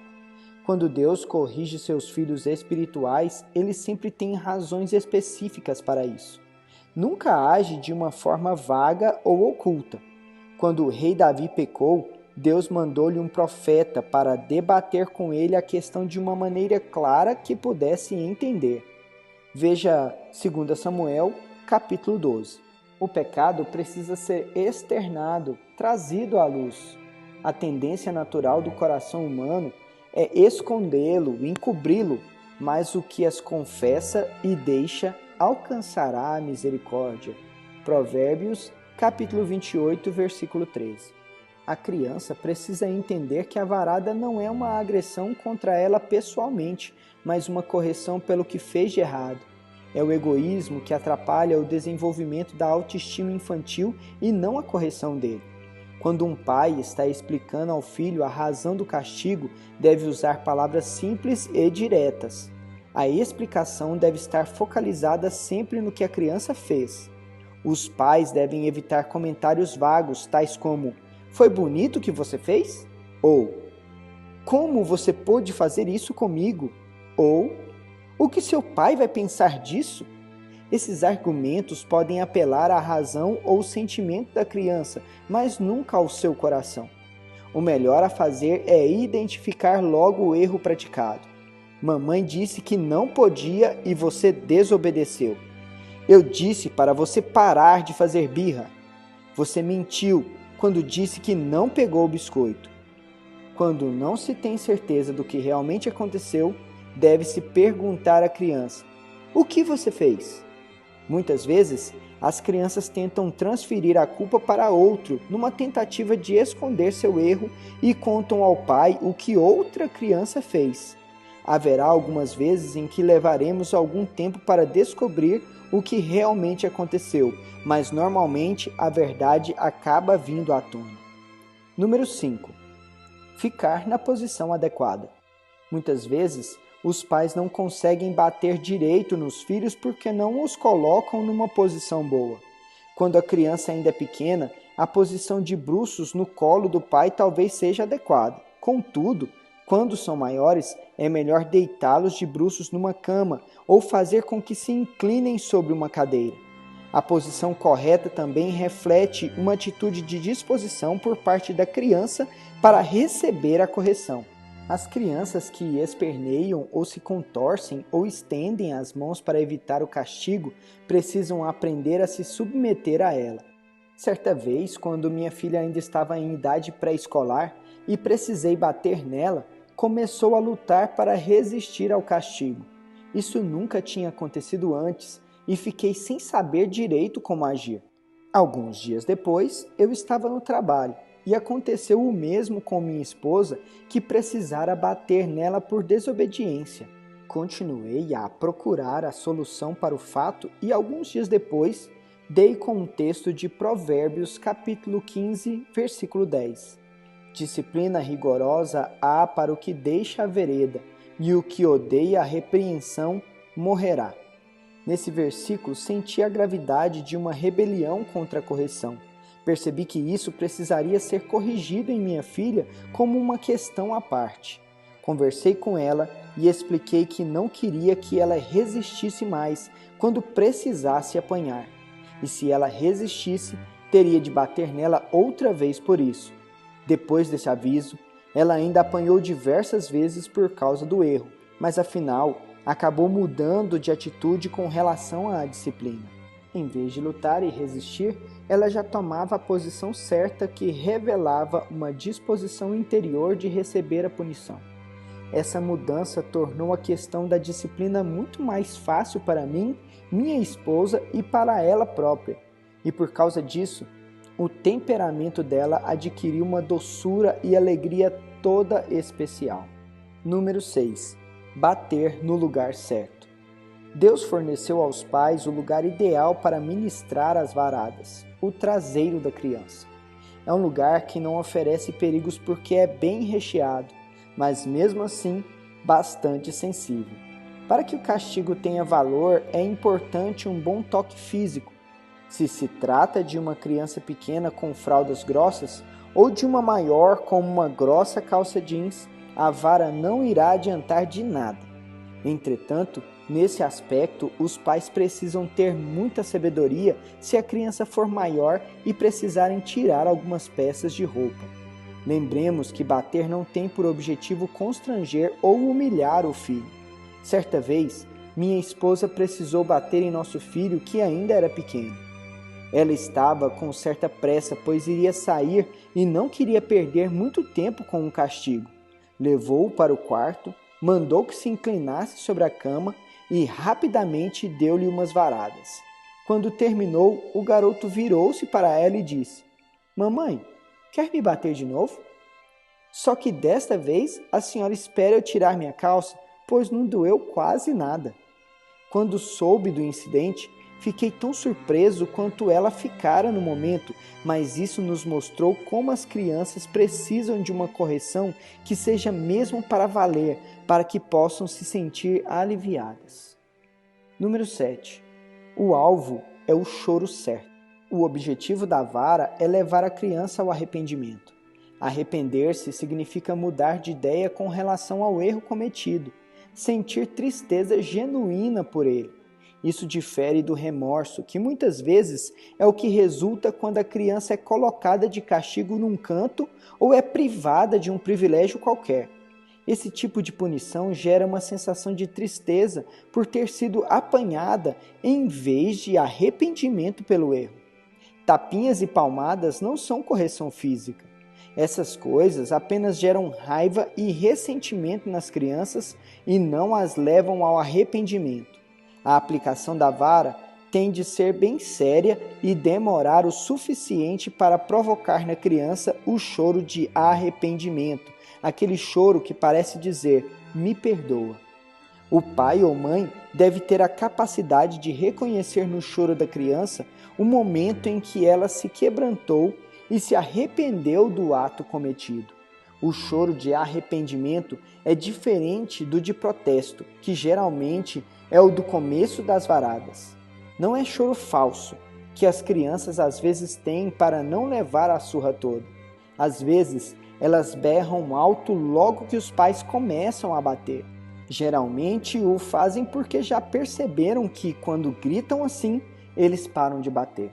S2: Quando Deus corrige seus filhos espirituais, ele sempre tem razões específicas para isso. Nunca age de uma forma vaga ou oculta. Quando o rei Davi pecou, Deus mandou-lhe um profeta para debater com ele a questão de uma maneira clara que pudesse entender. Veja 2 Samuel, capítulo 12. O pecado precisa ser externado, trazido à luz. A tendência natural do coração humano é escondê-lo, encobri-lo, mas o que as confessa e deixa alcançará a misericórdia. Provérbios, capítulo 28, versículo 13. A criança precisa entender que a varada não é uma agressão contra ela pessoalmente, mas uma correção pelo que fez de errado. É o egoísmo que atrapalha o desenvolvimento da autoestima infantil e não a correção dele. Quando um pai está explicando ao filho a razão do castigo, deve usar palavras simples e diretas. A explicação deve estar focalizada sempre no que a criança fez. Os pais devem evitar comentários vagos, tais como: "Foi bonito o que você fez?" Ou "Como você pôde fazer isso comigo?" Ou "O que seu pai vai pensar disso?" Esses argumentos podem apelar à razão ou sentimento da criança, mas nunca ao seu coração. O melhor a fazer é identificar logo o erro praticado. Mamãe disse que não podia e você desobedeceu. Eu disse para você parar de fazer birra. Você mentiu quando disse que não pegou o biscoito. Quando não se tem certeza do que realmente aconteceu, deve-se perguntar à criança: "O que você fez?" Muitas vezes, as crianças tentam transferir a culpa para outro numa tentativa de esconder seu erro e contam ao pai o que outra criança fez. Haverá algumas vezes em que levaremos algum tempo para descobrir o que realmente aconteceu, mas normalmente a verdade acaba vindo à tona. Número 5. Ficar na posição adequada. Muitas vezes, os pais não conseguem bater direito nos filhos porque não os colocam numa posição boa. Quando a criança ainda é pequena, a posição de bruços no colo do pai talvez seja adequada. Contudo, quando são maiores, é melhor deitá-los de bruços numa cama ou fazer com que se inclinem sobre uma cadeira. A posição correta também reflete uma atitude de disposição por parte da criança para receber a correção. As crianças que esperneiam ou se contorcem ou estendem as mãos para evitar o castigo precisam aprender a se submeter a ela. Certa vez, quando minha filha ainda estava em idade pré-escolar e precisei bater nela, começou a lutar para resistir ao castigo. Isso nunca tinha acontecido antes e fiquei sem saber direito como agir. Alguns dias depois, eu estava no trabalho e aconteceu o mesmo com minha esposa, que precisara bater nela por desobediência. Continuei a procurar a solução para o fato e alguns dias depois, dei com um texto de Provérbios capítulo 15, versículo 10. Disciplina rigorosa há para o que deixa a vereda, e o que odeia a repreensão morrerá. Nesse versículo, senti a gravidade de uma rebelião contra a correção. Percebi que isso precisaria ser corrigido em minha filha como uma questão à parte. Conversei com ela e expliquei que não queria que ela resistisse mais quando precisasse apanhar. E se ela resistisse, teria de bater nela outra vez por isso. Depois desse aviso, ela ainda apanhou diversas vezes por causa do erro, mas afinal, acabou mudando de atitude com relação à disciplina. Em vez de lutar e resistir, ela já tomava a posição certa que revelava uma disposição interior de receber a punição. Essa mudança tornou a questão da disciplina muito mais fácil para mim, minha esposa e para ela própria. E por causa disso, o temperamento dela adquiriu uma doçura e alegria toda especial. Número 6. Bater no lugar certo. Deus forneceu aos pais o lugar ideal para ministrar as varadas, o traseiro da criança. É um lugar que não oferece perigos porque é bem recheado, mas mesmo assim bastante sensível. Para que o castigo tenha valor, é importante um bom toque físico. Se se trata de uma criança pequena com fraldas grossas ou de uma maior com uma grossa calça jeans, a vara não irá adiantar de nada. Entretanto, nesse aspecto, os pais precisam ter muita sabedoria se a criança for maior e precisarem tirar algumas peças de roupa. Lembremos que bater não tem por objetivo constranger ou humilhar o filho. Certa vez, minha esposa precisou bater em nosso filho que ainda era pequeno. Ela estava com certa pressa, pois iria sair e não queria perder muito tempo com um castigo. Levou-o para o quarto, mandou que se inclinasse sobre a cama e rapidamente deu-lhe umas varadas. Quando terminou, o garoto virou-se para ela e disse: "Mamãe, quer me bater de novo? Só que desta vez a senhora espera eu tirar minha calça, pois não doeu quase nada." Quando soube do incidente, fiquei tão surpreso quanto ela ficara no momento, mas isso nos mostrou como as crianças precisam de uma correção que seja mesmo para valer, para que possam se sentir aliviadas. Número 7. O alvo é o choro certo. O objetivo da vara é levar a criança ao arrependimento. Arrepender-se significa mudar de ideia com relação ao erro cometido, sentir tristeza genuína por ele. Isso difere do remorso, que muitas vezes é o que resulta quando a criança é colocada de castigo num canto ou é privada de um privilégio qualquer. Esse tipo de punição gera uma sensação de tristeza por ter sido apanhada em vez de arrependimento pelo erro. Tapinhas e palmadas não são correção física. Essas coisas apenas geram raiva e ressentimento nas crianças e não as levam ao arrependimento. A aplicação da vara tem de ser bem séria e demorar o suficiente para provocar na criança o choro de arrependimento, aquele choro que parece dizer: "me perdoa". O pai ou mãe deve ter a capacidade de reconhecer no choro da criança o momento em que ela se quebrantou e se arrependeu do ato cometido. O choro de arrependimento é diferente do de protesto, que geralmente é o do começo das varadas. Não é choro falso, que as crianças às vezes têm para não levar a surra toda. Às vezes, elas berram alto logo que os pais começam a bater. Geralmente o fazem porque já perceberam que, quando gritam assim, eles param de bater.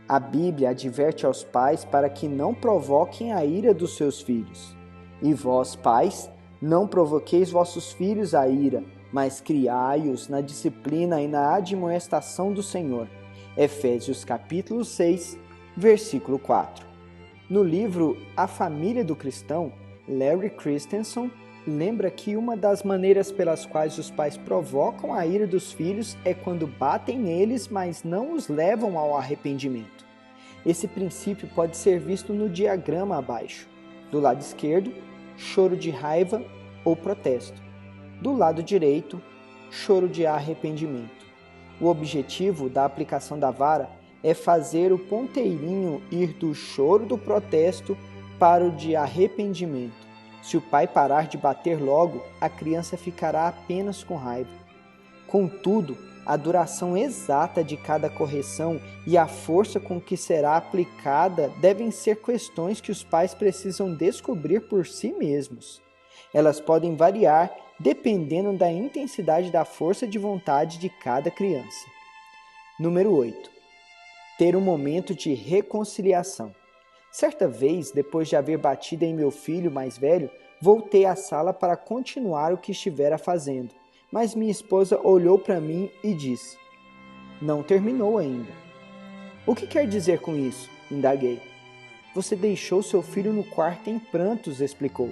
S2: A Bíblia adverte aos pais para que não provoquem a ira dos seus filhos. E vós, pais, Não provoqueis vossos filhos à ira, mas criai-os na disciplina e na admoestação do Senhor. Efésios capítulo 6, versículo 4. No livro A Família do Cristão, Larry Christensen lembra que uma das maneiras pelas quais os pais provocam a ira dos filhos é quando batem neles, mas não os levam ao arrependimento. Esse princípio pode ser visto no diagrama abaixo. Do lado esquerdo, choro de raiva ou protesto. Do lado direito, choro de arrependimento. O objetivo da aplicação da vara é fazer o ponteirinho ir do choro do protesto para o de arrependimento. Se o pai parar de bater logo, a criança ficará apenas com raiva. Contudo, a duração exata de cada correção e a força com que será aplicada devem ser questões que os pais precisam descobrir por si mesmos. Elas podem variar dependendo da intensidade da força de vontade de cada criança. Número 8. Ter um momento de reconciliação. Certa vez, depois de haver batido em meu filho mais velho, voltei à sala para continuar o que estivera fazendo, mas minha esposa olhou para mim e disse: "Não terminou ainda." "O que quer dizer com isso?" indaguei. "Você deixou seu filho no quarto em prantos", explicou.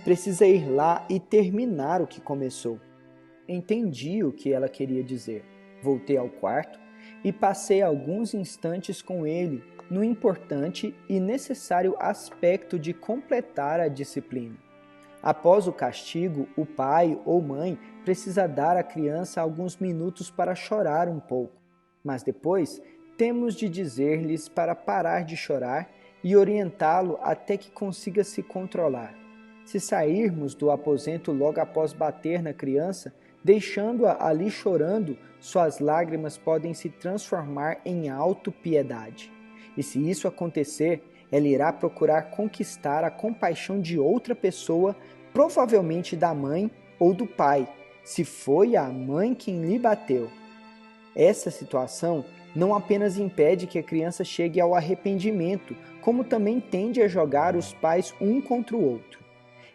S2: "Precisa ir lá e terminar o que começou." Entendi o que ela queria dizer. Voltei ao quarto e passei alguns instantes com ele no importante e necessário aspecto de completar a disciplina. Após o castigo, o pai ou mãe precisa dar à criança alguns minutos para chorar um pouco, mas depois temos de dizer-lhes para parar de chorar e orientá-lo até que consiga se controlar. Se sairmos do aposento logo após bater na criança, deixando-a ali chorando, suas lágrimas podem se transformar em autopiedade. E se isso acontecer, ela irá procurar conquistar a compaixão de outra pessoa, provavelmente da mãe ou do pai, se foi a mãe quem lhe bateu. Essa situação não apenas impede que a criança chegue ao arrependimento, como também tende a jogar os pais um contra o outro.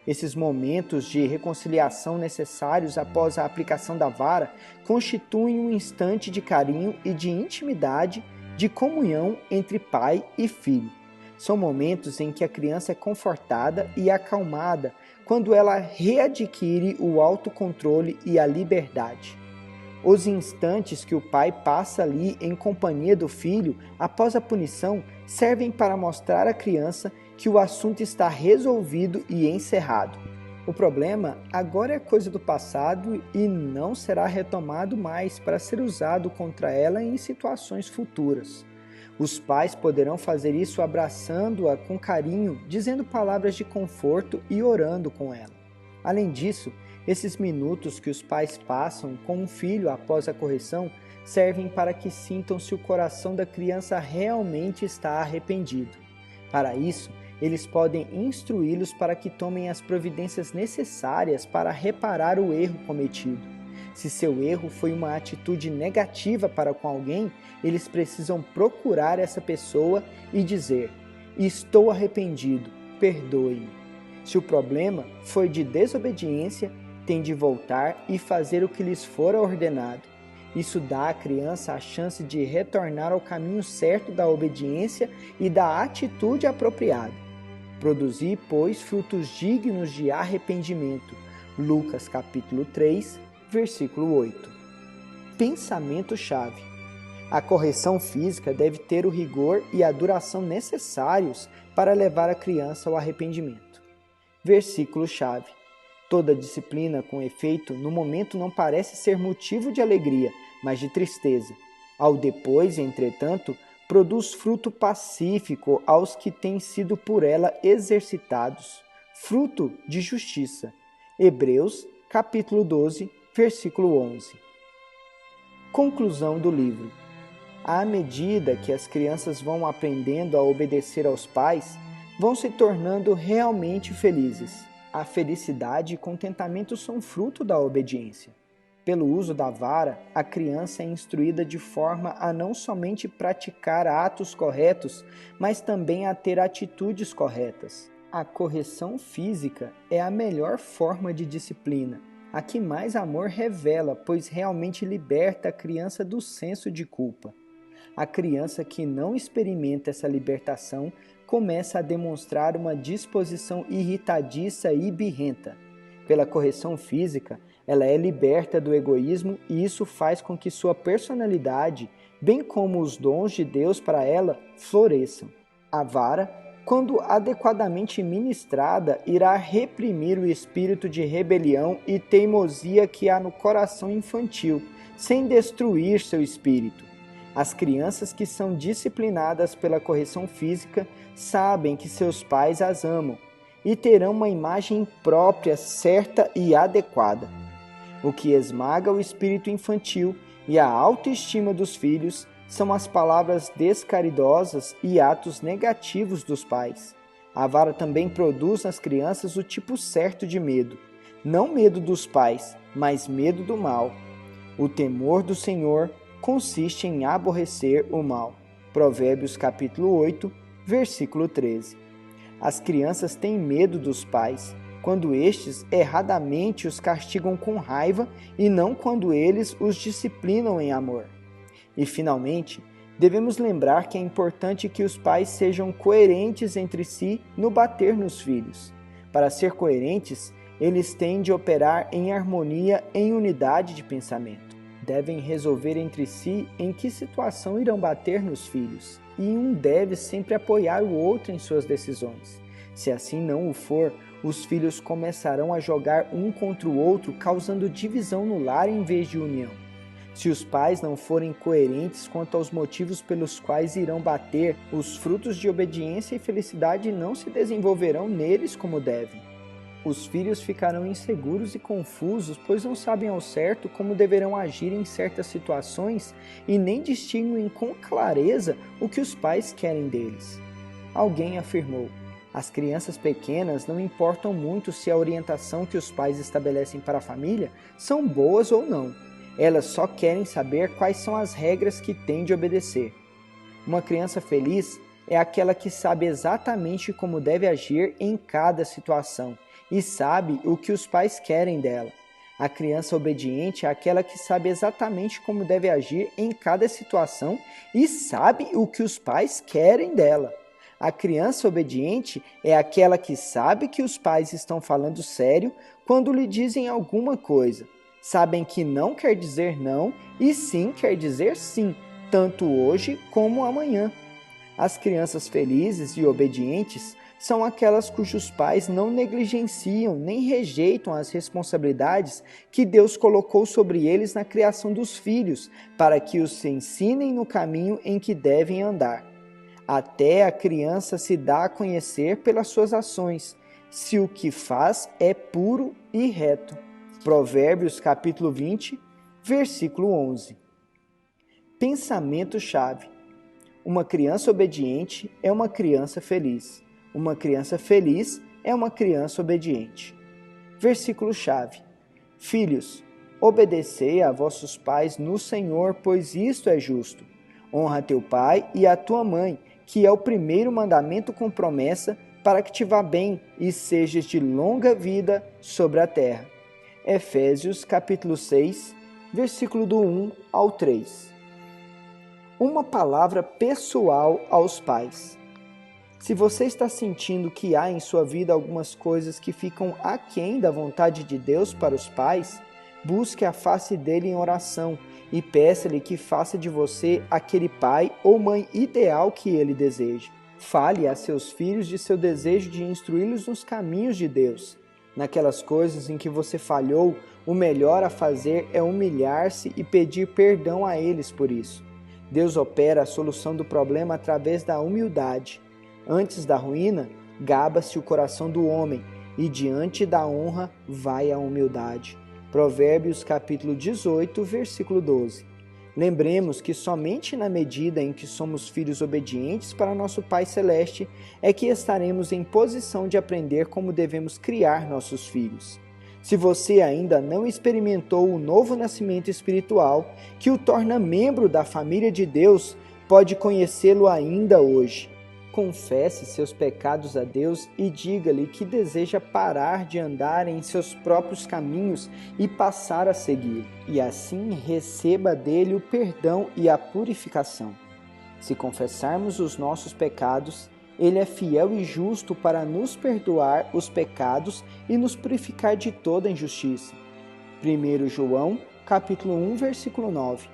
S2: Esses momentos de reconciliação necessários após a aplicação da vara constituem um instante de carinho e de intimidade, de comunhão entre pai e filho. São momentos em que a criança é confortada e acalmada quando ela readquire o autocontrole e a liberdade. Os instantes que o pai passa ali em companhia do filho após a punição servem para mostrar à criança que o assunto está resolvido e encerrado. O problema agora é coisa do passado e não será retomado mais para ser usado contra ela em situações futuras. Os pais poderão fazer isso abraçando-a com carinho, dizendo palavras de conforto e orando com ela. Além disso, esses minutos que os pais passam com um filho após a correção servem para que sintam se o coração da criança realmente está arrependido. Para isso, eles podem instruí-los para que tomem as providências necessárias para reparar o erro cometido. Se seu erro foi uma atitude negativa para com alguém, eles precisam procurar essa pessoa e dizer: "Estou arrependido, perdoe-me." Se o problema foi de desobediência, tem de voltar e fazer o que lhes fora ordenado. Isso dá à criança a chance de retornar ao caminho certo da obediência e da atitude apropriada. Produzi, pois, frutos dignos de arrependimento. Lucas capítulo 3, versículo 8. Pensamento-chave. A correção física deve ter o rigor e a duração necessários para levar a criança ao arrependimento. Versículo-chave. Toda disciplina com efeito no momento não parece ser motivo de alegria, mas de tristeza. Ao depois, entretanto, produz fruto pacífico aos que têm sido por ela exercitados, fruto de justiça. Hebreus, capítulo 12, versículo 11. Conclusão do livro. À medida que as crianças vão aprendendo a obedecer aos pais, vão se tornando realmente felizes. A felicidade e contentamento são fruto da obediência. Pelo uso da vara, a criança é instruída de forma a não somente praticar atos corretos, mas também a ter atitudes corretas. A correção física é a melhor forma de disciplina, a que mais amor revela, pois realmente liberta a criança do senso de culpa. A criança que não experimenta essa libertação começa a demonstrar uma disposição irritadiça e birrenta. Pela correção física, ela é liberta do egoísmo e isso faz com que sua personalidade, bem como os dons de Deus para ela, floresçam. A vara, quando adequadamente ministrada, irá reprimir o espírito de rebelião e teimosia que há no coração infantil, sem destruir seu espírito. As crianças que são disciplinadas pela correção física sabem que seus pais as amam e terão uma imagem própria, certa e adequada. O que esmaga o espírito infantil e a autoestima dos filhos são as palavras descaridosas e atos negativos dos pais. A vara também produz nas crianças o tipo certo de medo, não medo dos pais, mas medo do mal. O temor do Senhor consiste em aborrecer o mal. Provérbios capítulo 8, versículo 13. As crianças têm medo dos pais, quando estes erradamente os castigam com raiva e não quando eles os disciplinam em amor. E, finalmente, devemos lembrar que é importante que os pais sejam coerentes entre si no bater nos filhos. Para ser coerentes, eles têm de operar em harmonia, em unidade de pensamento. Devem resolver entre si em que situação irão bater nos filhos, e um deve sempre apoiar o outro em suas decisões. Se assim não o for, os filhos começarão a jogar um contra o outro, causando divisão no lar em vez de união. Se os pais não forem coerentes quanto aos motivos pelos quais irão bater, os frutos de obediência e felicidade não se desenvolverão neles como devem. Os filhos ficarão inseguros e confusos, pois não sabem ao certo como deverão agir em certas situações e nem distinguem com clareza o que os pais querem deles. Alguém afirmou: as crianças pequenas não importam muito se a orientação que os pais estabelecem para a família são boas ou não. Elas só querem saber quais são as regras que têm de obedecer. Uma criança feliz é aquela que sabe exatamente como deve agir em cada situação e sabe o que os pais querem dela. A criança obediente é aquela que sabe exatamente como deve agir em cada situação e sabe o que os pais querem dela. A criança obediente é aquela que sabe que os pais estão falando sério quando lhe dizem alguma coisa. Sabem que não quer dizer não e sim quer dizer sim, tanto hoje como amanhã. As crianças felizes e obedientes são aquelas cujos pais não negligenciam nem rejeitam as responsabilidades que Deus colocou sobre eles na criação dos filhos, para que os ensinem no caminho em que devem andar. Até a criança se dá a conhecer pelas suas ações, se o que faz é puro e reto. Provérbios capítulo 20, versículo 11. Pensamento-chave. Uma criança obediente é uma criança feliz. Uma criança feliz é uma criança obediente. Versículo-chave. Filhos, obedecei a vossos pais no Senhor, pois isto é justo. Honra teu pai e a tua mãe, que é o primeiro mandamento com promessa, para que te vá bem e sejas de longa vida sobre a terra. Efésios capítulo 6, versículo do 1 ao 3. Uma palavra pessoal aos pais. Se você está sentindo que há em sua vida algumas coisas que ficam aquém da vontade de Deus para os pais, busque a face dele em oração e peça-lhe que faça de você aquele pai ou mãe ideal que ele deseja. Fale a seus filhos de seu desejo de instruí-los nos caminhos de Deus. Naquelas coisas em que você falhou, o melhor a fazer é humilhar-se e pedir perdão a eles por isso. Deus opera a solução do problema através da humildade. Antes da ruína, gaba-se o coração do homem, e diante da honra vai a humildade. Provérbios capítulo 18, versículo 12. Lembremos que somente na medida em que somos filhos obedientes para nosso Pai Celeste é que estaremos em posição de aprender como devemos criar nossos filhos. Se você ainda não experimentou o novo nascimento espiritual, que o torna membro da família de Deus, pode conhecê-lo ainda hoje. confesse seus pecados a Deus e diga-lhe que deseja parar de andar em seus próprios caminhos e passar a segui-lo, e assim receba dele o perdão e a purificação. Se confessarmos os nossos pecados, ele é fiel e justo para nos perdoar os pecados e nos purificar de toda injustiça. 1 João, capítulo 1, versículo 9.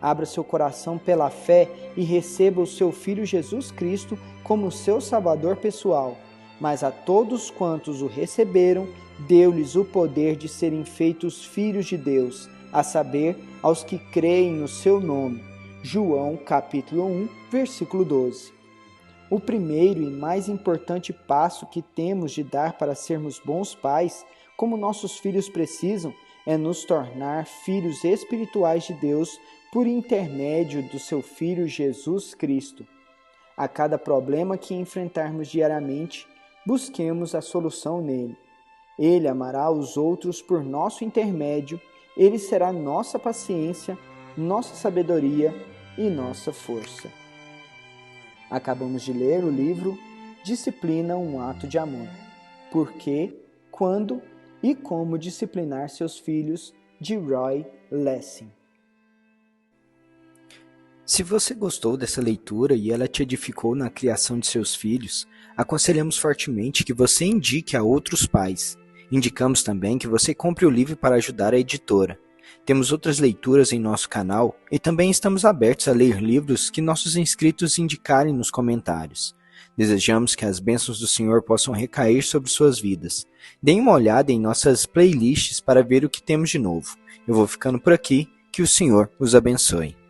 S2: Abra seu coração pela fé e receba o seu Filho Jesus Cristo como seu Salvador pessoal. Mas a todos quantos o receberam, deu-lhes o poder de serem feitos filhos de Deus, a saber, aos que creem no seu nome. João, capítulo 1, versículo 12. O primeiro e mais importante passo que temos de dar para sermos bons pais, como nossos filhos precisam, é nos tornar filhos espirituais de Deus por intermédio do seu Filho Jesus Cristo. A cada problema que enfrentarmos diariamente, busquemos a solução nele. Ele amará os outros por nosso intermédio, ele será nossa paciência, nossa sabedoria e nossa força. Acabamos de ler o livro Disciplina, um ato de amor. Por que, quando e como disciplinar seus filhos, de Roy Lessing.
S1: Se você gostou dessa leitura e ela te edificou na criação de seus filhos, aconselhamos fortemente que você indique a outros pais. Indicamos também que você compre o livro para ajudar a editora. Temos outras leituras em nosso canal e também estamos abertos a ler livros que nossos inscritos indicarem nos comentários. Desejamos que as bênçãos do Senhor possam recair sobre suas vidas. Deem uma olhada em nossas playlists para ver o que temos de novo. Eu vou ficando por aqui, que o Senhor os abençoe.